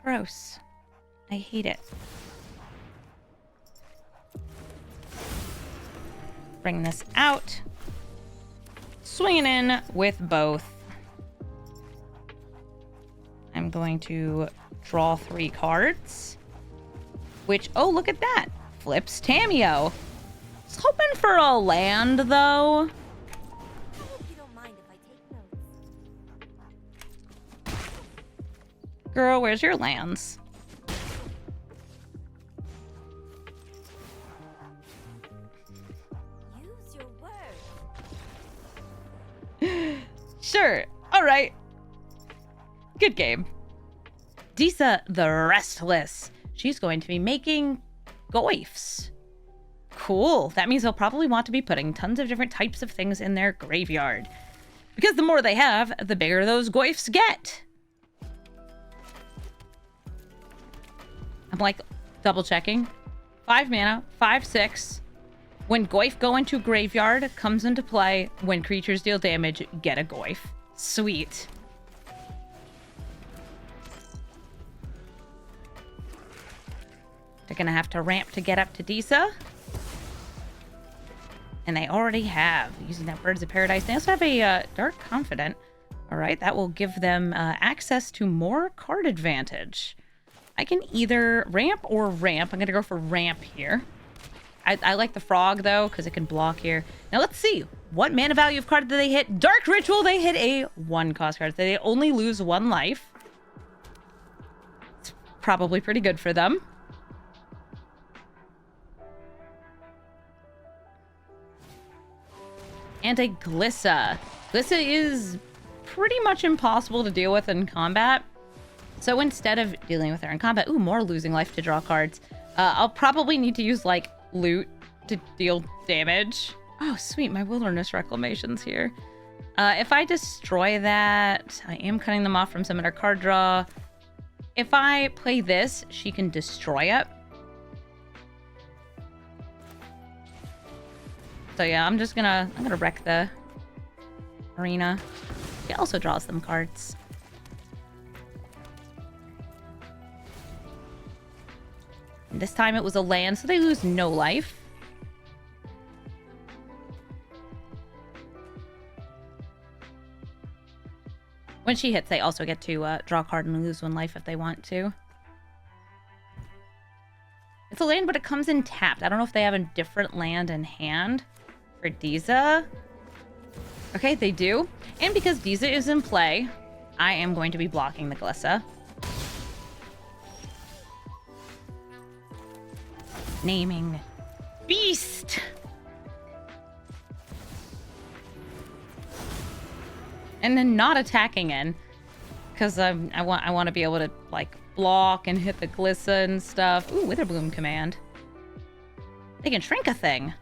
Gross. I hate it. Bring this out. Swinging in with both. I'm going to draw 3 cards. Which, oh, look at that. Flips Tamiyo. I was hoping for a land, though. I hope you don't mind if I take notes. Girl, where's your lands? Use your words. Sure. All right. Good game. Disa the Restless. She's going to be making goifs. Cool. That means they'll probably want to be putting tons of different types of things in their graveyard. Because the more they have, the bigger those goifs get. I'm like double checking. 5 mana, 5/6. When goif go into graveyard comes into play, when creatures deal damage, get a goif. Sweet. They're gonna have to ramp to get up to Disa. And they already have, using that Birds of Paradise. They also have a Dark Confidant. All right, that will give them access to more card advantage. I can either ramp or ramp. I'm gonna go for ramp here. I like the frog, though, because it can block here. Now, let's see. What mana value of card did they hit? Dark Ritual, they hit a 1-cost card. They only lose 1 life. It's probably pretty good for them. And a Glissa. Glissa is pretty much impossible to deal with in combat. So instead of dealing with her in combat, ooh, more losing life to draw cards. I'll probably need to use, like, loot to deal damage. Oh, sweet. My Wilderness Reclamation's here. If I destroy that, I am cutting them off from some of their card draw. If I play this, she can destroy it. So yeah, I'm gonna wreck the arena. She also draws them cards. And this time it was a land, so they lose no life. When she hits, they also get to draw a card and lose 1 life if they want to. It's a land, but it comes in tapped. I don't know if they have a different land in hand for Disa. Okay, they do. And because Disa is in play, I am going to be blocking the Glissa. Naming Beast. And then not attacking in, because I want to be able to like block and hit the Glissa and stuff. Ooh, Witherbloom command. They can shrink a thing.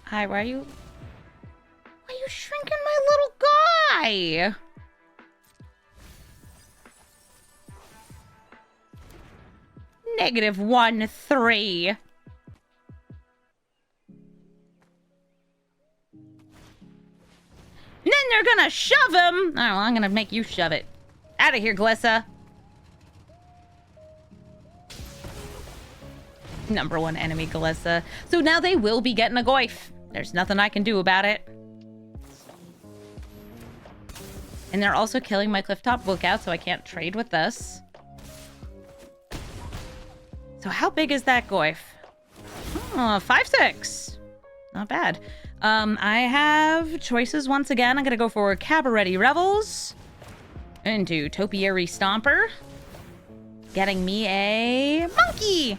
Hi, why are you shrinking my little guy? -1/3. And then they're gonna shove him. Oh, well, I'm gonna make you shove it. Out of here, Glissa. #1 enemy, Glissa. So now they will be getting a Goyf. There's nothing I can do about it. And they're also killing my Clifftop Lookout, so I can't trade with this. So how big is that Goyf? Oh, 5/6. Not bad. I have choices once again. I'm gonna go for Cabaret Revels into Topiary Stomper, getting me a monkey.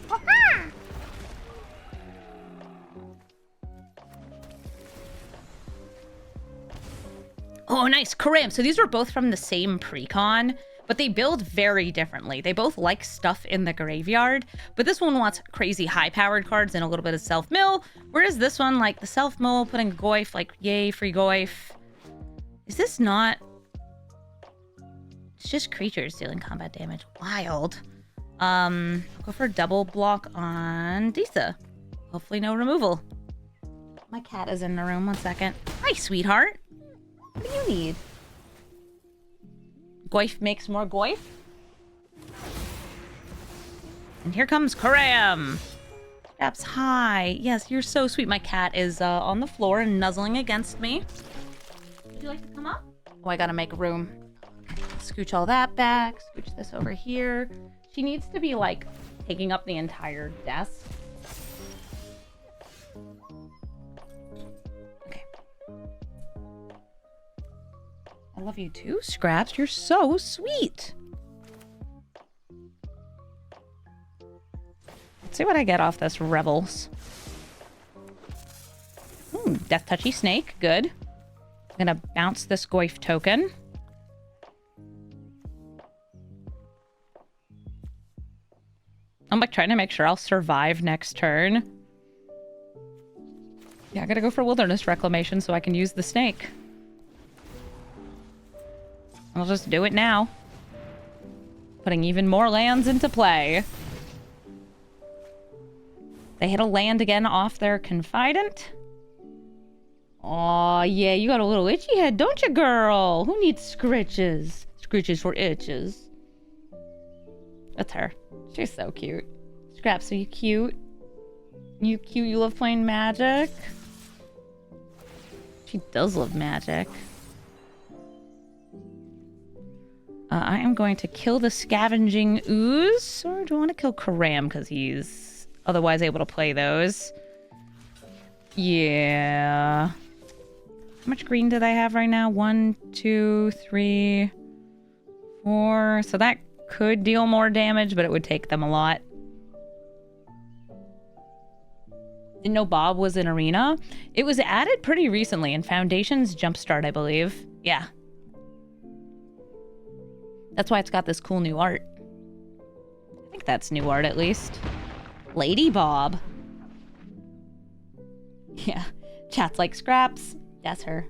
Oh, nice. Karam. So these were both from the same precon, but they build very differently. They both like stuff in the graveyard, but this one wants crazy high-powered cards and a little bit of self-mill, whereas this one, like, the self-mill, putting Goyf, like, yay, free Goyf. Is this not... It's just creatures dealing combat damage. Wild. I'll go for a double block on Disa. Hopefully no removal. My cat is in the room. 1 second. Hi, sweetheart. What do you need? Goyf makes more Goyf. And here comes Karam. Straps high. Yes, you're so sweet. My cat is on the floor and nuzzling against me. Would you like to come up? Oh, I gotta make room. Scooch all that back. Scooch this over here. She needs to be, like, taking up the entire desk. I love you too, Scraps. You're so sweet. Let's see what I get off this Rebels. Death Touchy Snake. Good. I'm gonna bounce this Goyf token. I'm like trying to make sure I'll survive next turn. Yeah, I gotta go for Wilderness Reclamation so I can use the snake. I'll just do it now. Putting even more lands into play. They hit a land again off their Confidant. Aw, yeah, you got a little itchy head, don't you, girl? Who needs scritches? Scritches for itches. That's her. She's so cute. Scraps, are you cute? You cute? You love playing Magic? She does love Magic. I am going to kill the Scavenging Ooze. Or do I want to kill Karam because he's otherwise able to play those? Yeah. How much green do they have right now? 1, 2, 3, 4. So that could deal more damage, but it would take them a lot. Didn't know Bob was in Arena. It was added pretty recently in Foundation's Jumpstart, I believe. Yeah. That's why it's got this cool new art. I think that's new art, at least. Lady Bob. Yeah. Chat's like, Scraps. That's her.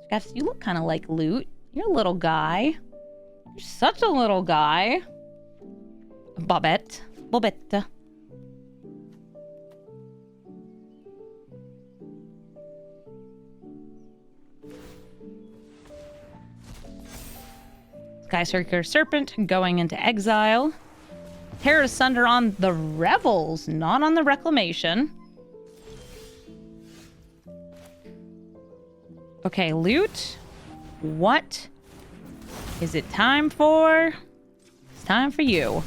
Scraps, you look kind of like Loot. You're a little guy. You're such a little guy. Bobette. Bobette. Sky Circular Serpent going into exile. Tear asunder on the Revels, not on the Reclamation. Okay, Loot. What is it time for? It's time for you.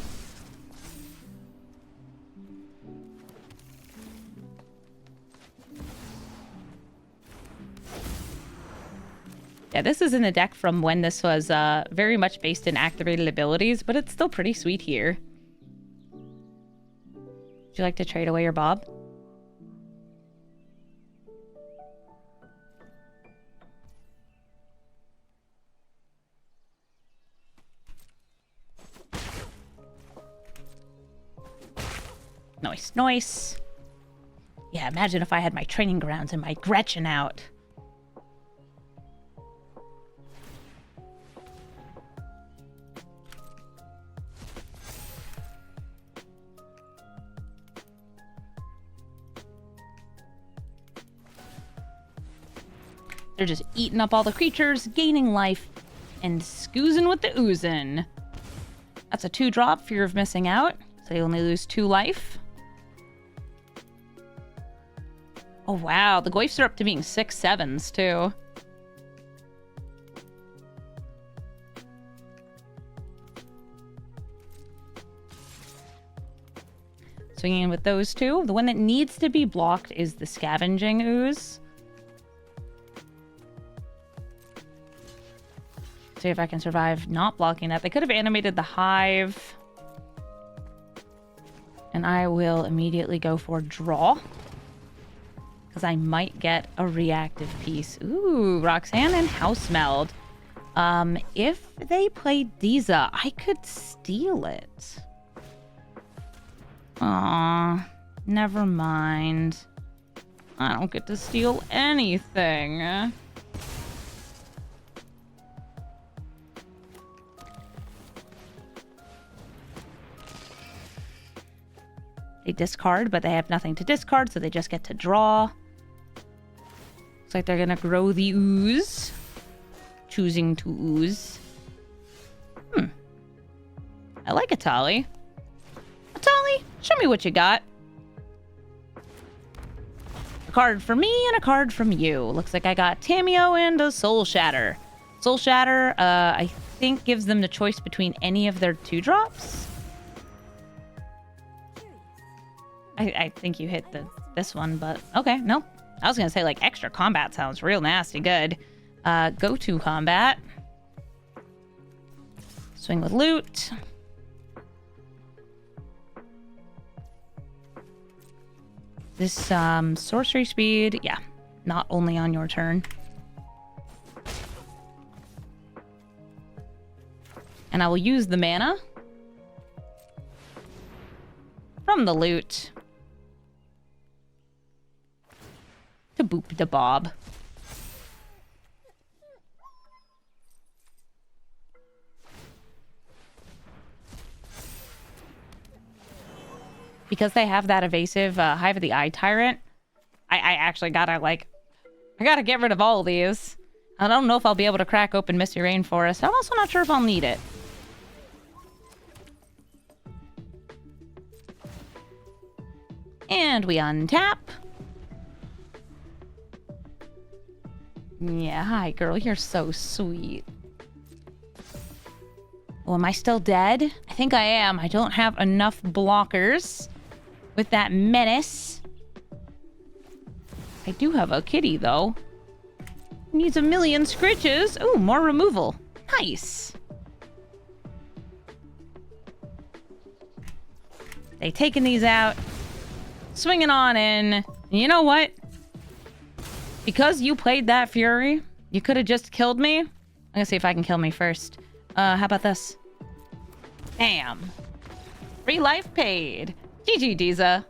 Yeah, this is in the deck from when this was very much based in activated abilities, but it's still pretty sweet here. Would you like to trade away your Bob? Nice, nice. Yeah, imagine if I had my training grounds and my Gretchen out. They're just eating up all the creatures, gaining life, and scoozing with the oozing. That's a 2-drop, Fear of Missing Out, so you only lose 2 life. Oh wow, the Goyfs are up to being 6/7s too. Swinging in with those two. The one that needs to be blocked is the Scavenging Ooze. See if I can survive not blocking that. They could have animated the Hive. And I will immediately go for draw. Because I might get a reactive piece. Ooh, Roxanne and Housemeld. If they play Disa, I could steal it. Aw, never mind. I don't get to steal anything. They discard, but they have nothing to discard, so they just get to draw. Looks like they're gonna grow the ooze. Choosing to ooze. I like Atali. Atali, show me what you got. A card for me and a card from you. Looks like I got Tamiyo and a Soul Shatter. Soul Shatter, I think gives them the choice between any of their 2-drops. I think you hit this one, but okay, no. I was gonna say, like, extra combat sounds real nasty good. Go to combat. Swing with loot. This sorcery speed, yeah, not only on your turn. And I will use the mana from the loot to boop the Bob. Because they have that evasive Hive of the Eye Tyrant, I actually gotta, like, I gotta get rid of all of these. I don't know if I'll be able to crack open Misty Rainforest. I'm also not sure if I'll need it. And we untap. Yeah, hi, girl. You're so sweet. Oh, am I still dead? I think I am. I don't have enough blockers with that menace. I do have a kitty, though. Needs a million scritches. Ooh, more removal. Nice. They taking these out. Swinging on in. You know what? Because you played that Fury, you could have just killed me. I'm gonna see if I can kill me first. How about this? Bam. Free life paid. GG, Disa.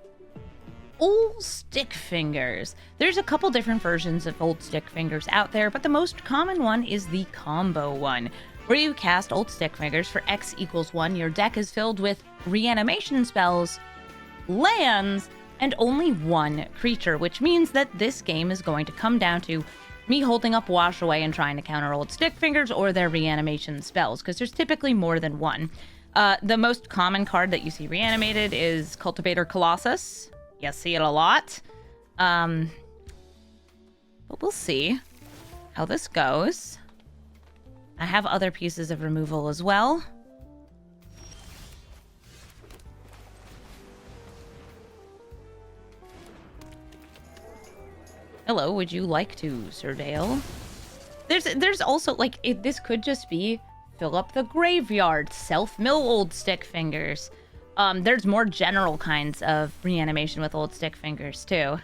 Old stick fingers. There's a couple different versions of old stick fingers out there, but the most common one is the combo one, where you cast old stick fingers for X equals 1. Your deck is filled with reanimation spells, lands, and only one creature, which means that this game is going to come down to me holding up Wash Away and trying to counter old stick fingers or their reanimation spells, because there's typically more than one. The most common card that you see reanimated is Cultivator Colossus. You see it a lot. But we'll see how this goes. I have other pieces of removal as well. Hello, would you like to surveil? There's also, like, this could just be fill up the graveyard, self-mill old stick fingers. There's more general kinds of reanimation with old stick fingers, too.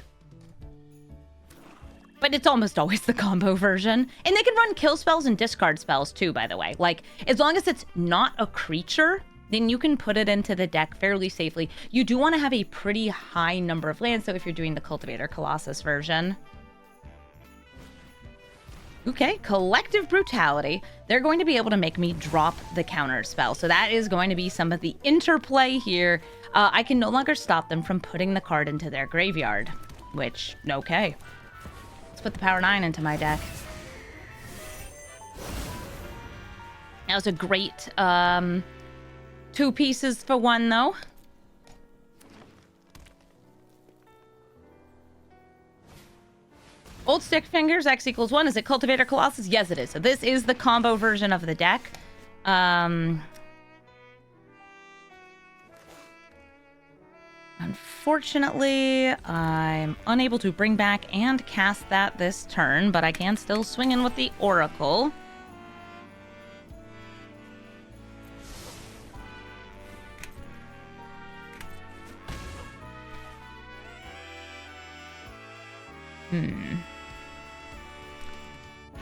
But it's almost always the combo version. And they can run kill spells and discard spells, too, by the way. Like, as long as it's not a creature, then you can put it into the deck fairly safely. You do want to have a pretty high number of lands, so if you're doing the Cultivator Colossus version. Okay, Collective Brutality. They're going to be able to make me drop the counter spell. So that is going to be some of the interplay here. I can no longer stop them from putting the card into their graveyard, which, okay. Let's put the Power 9 into my deck. That was a great 2 pieces for 1, though. Old stick fingers, X equals 1. Is it Cultivator Colossus? Yes, it is. So this is the combo version of the deck. Unfortunately, I'm unable to bring back and cast that this turn, but I can still swing in with the Oracle.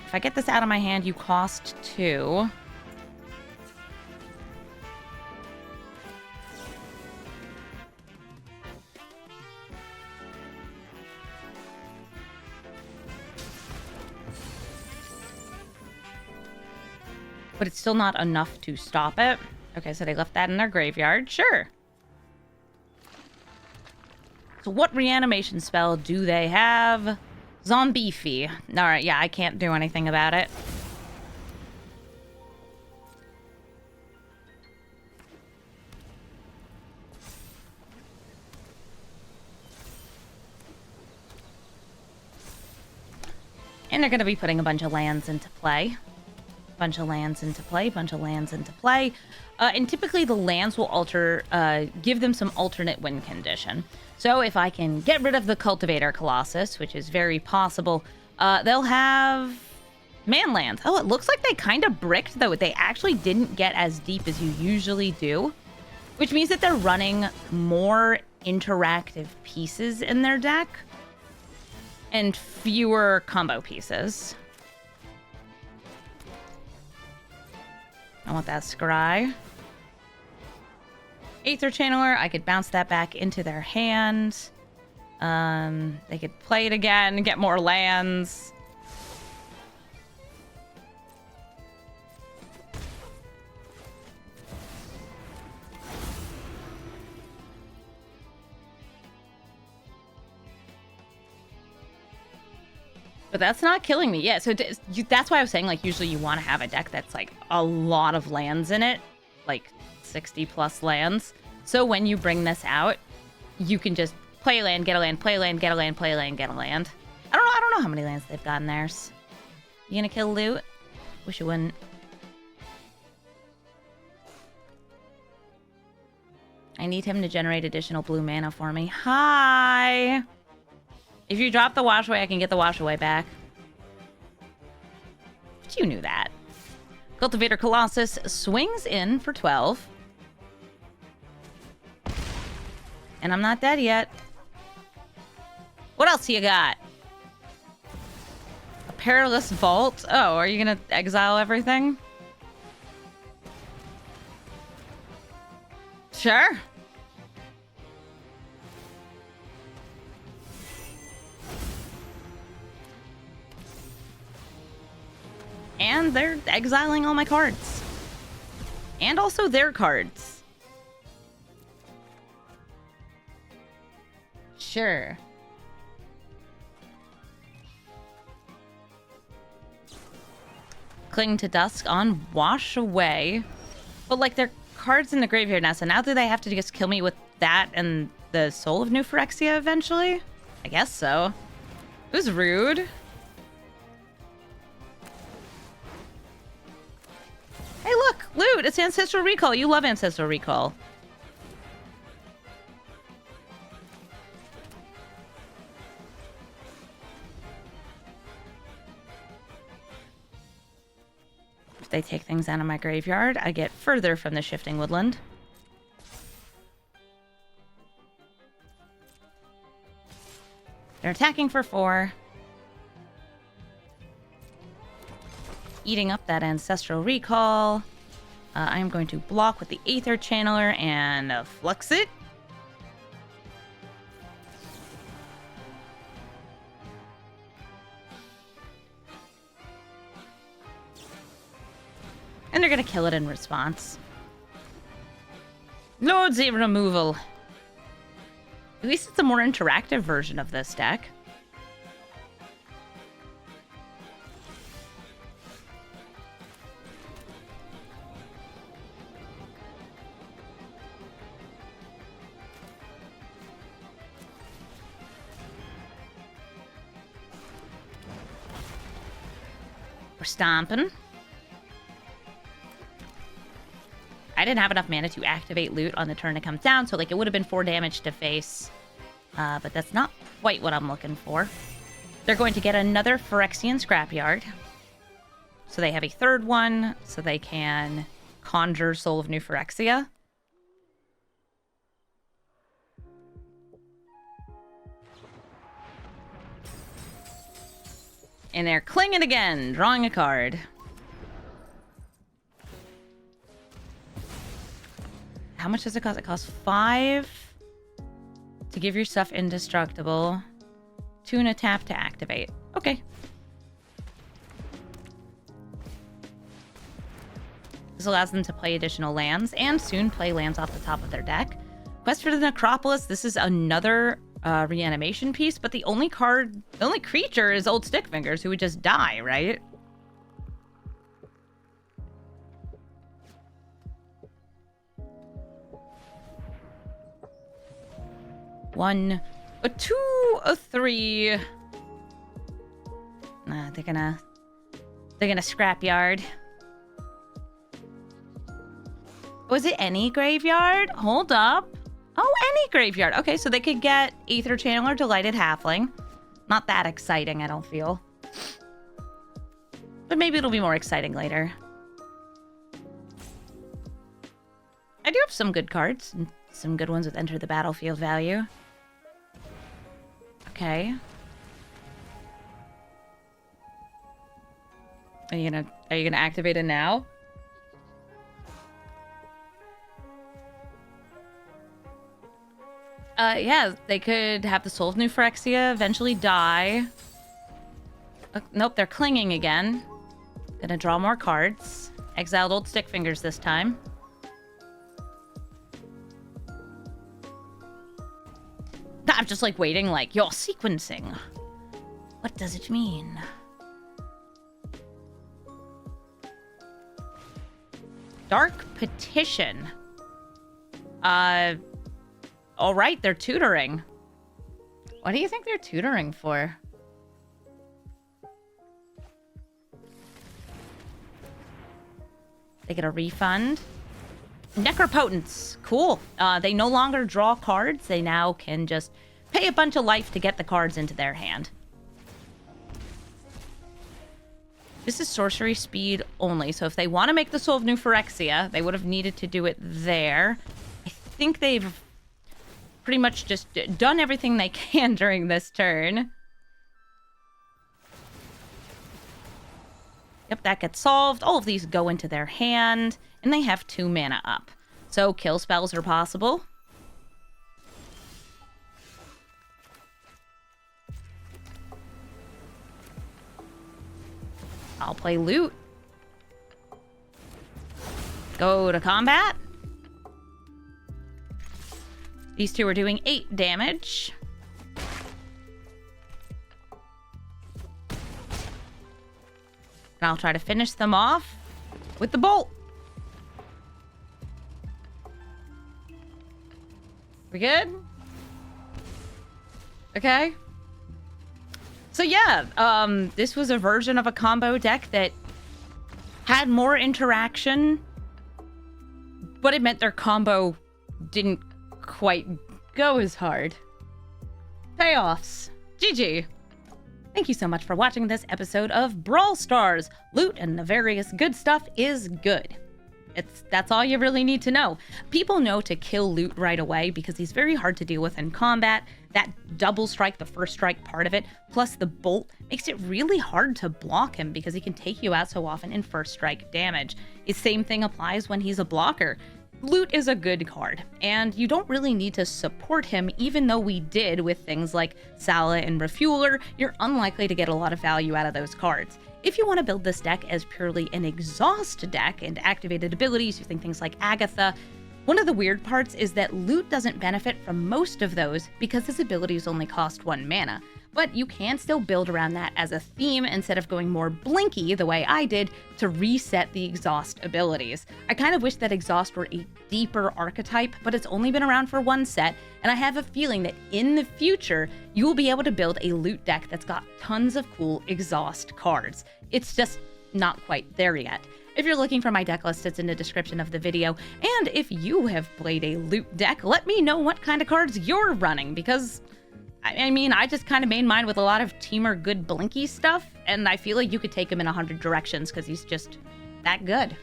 If I get this out of my hand, you cost 2. But it's still not enough to stop it. Okay, so they left that in their graveyard. Sure. So what reanimation spell do they have? Zombie-fee. Alright, yeah, I can't do anything about it. And they're going to be putting a bunch of lands into play. Bunch of lands into play, bunch of lands into play. And typically the lands will give them some alternate win condition. So if I can get rid of the Cultivator Colossus, which is very possible, they'll have man lands. Oh, it looks like they kind of bricked, though. They actually didn't get as deep as you usually do, which means that they're running more interactive pieces in their deck and fewer combo pieces. I want that Scry. Aether Channeler, I could bounce that back into their hand. They could play it again, get more lands. But that's not killing me. Yeah, so that's why I was saying, like, usually you want to have a deck that's, like, a lot of lands in it. Like, 60 plus lands. So when you bring this out, you can just play a land, get a land, play a land, get a land, play a land, get a land. I don't know how many lands they've got in theirs. You gonna kill Loot? Wish you wouldn't. I need him to generate additional blue mana for me. Hi! If you drop the Wash Away, I can get the Wash Away back. But you knew that. Cultivator Colossus swings in for 12. And I'm not dead yet. What else you got? A perilous vault? Oh, are you gonna exile everything? Sure. And they're exiling all my cards. And also their cards. Sure. Cling to dusk on wash away. But like they're cards in the graveyard now, so now do they have to just kill me with that and the Soul of New Phyrexia eventually? I guess so. It was rude. Hey look, loot! It's Ancestral Recall. You love Ancestral Recall. If they take things out of my graveyard, I get further from the Shifting Woodland. They're attacking for 4. Eating up that Ancestral Recall. I'm going to block with the Aether Channeler and flux it. And they're going to kill it in response. Lordsy removal. At least it's a more interactive version of this deck. We're stomping. I didn't have enough mana to activate loot on the turn it comes down, so like it would have been 4 damage to face. But that's not quite what I'm looking for. They're going to get another Phyrexian Scrapyard. So they have a third one, so they can conjure Soul of New Phyrexia. And they're clinging again, drawing a card. How much does it cost? It costs 5 to give your stuff indestructible. 2 and a tap to activate. Okay. This allows them to play additional lands and soon play lands off the top of their deck. Quest for the Necropolis. This is another reanimation piece, but the only creature is Old Stickfingers, who would just die, right? One, a 2, a 3. They're gonna scrapyard. Was it any graveyard? Hold up. Oh, any graveyard. Okay, so they could get Aether Channeler, Delighted Halfling. Not that exciting, I don't feel. But maybe it'll be more exciting later. I do have some good cards. And some good ones with Enter the Battlefield value. Okay. Are you gonna activate it now? Yeah, they could have the Soul of New Phyrexia eventually die. Nope, they're clinging again. Gonna draw more cards. Exiled Old Stickfingers this time. I'm just like waiting, like, you're sequencing. What does it mean? Dark Petition. All right, they're tutoring. What do you think they're tutoring for? They get a refund. Necropotence. Cool. They no longer draw cards. They now can just pay a bunch of life to get the cards into their hand. This is sorcery speed only, so if they want to make the Soul of New Phyrexia, they would have needed to do it there. I think they've pretty much just done everything they can during this turn. Yep, that gets solved. All of these go into their hand, and they have 2 mana up. So kill spells are possible. I'll play loot. Go to combat. These two are doing 8 damage. And I'll try to finish them off with the bolt. We good? Okay. So yeah, this was a version of a combo deck that had more interaction, but it meant their combo didn't quite go as hard. Payoffs. GG. Thank you so much for watching this episode of Brawl Stars. Loot and the various good stuff is good. That's all you really need to know. People know to kill Loot right away because he's very hard to deal with in combat. That double strike, the first strike part of it, plus the bolt, makes it really hard to block him because he can take you out so often in first strike damage. The same thing applies when he's a blocker. Loot is a good card, and you don't really need to support him, even though we did with things like Sala and Refueler. You're unlikely to get a lot of value out of those cards. If you want to build this deck as purely an exhaust deck and activated abilities, you think things like Agatha. One of the weird parts is that Loot doesn't benefit from most of those because his abilities only cost 1 mana. But you can still build around that as a theme instead of going more blinky the way I did to reset the exhaust abilities. I kind of wish that exhaust were a deeper archetype, but it's only been around for 1 set, and I have a feeling that in the future, you will be able to build a loot deck that's got tons of cool exhaust cards. It's just not quite there yet. If you're looking for my deck list, it's in the description of the video. And if you have played a loot deck, let me know what kind of cards you're running, because I mean, I just kind of made mine with a lot of Teamer good blinky stuff, and I feel like you could take him in 100 directions because he's just that good.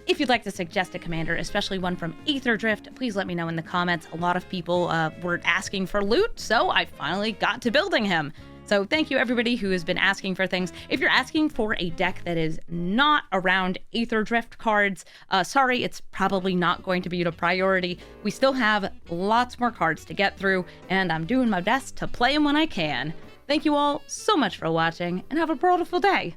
If you'd like to suggest a commander, especially one from Aether Drift, please let me know in the comments. A lot of people were asking for Loot, so I finally got to building him. So thank you everybody who has been asking for things. If you're asking for a deck that is not around Aether Drift cards, sorry, it's probably not going to be a priority. We still have lots more cards to get through, and I'm doing my best to play them when I can. Thank you all so much for watching, and have a beautiful day.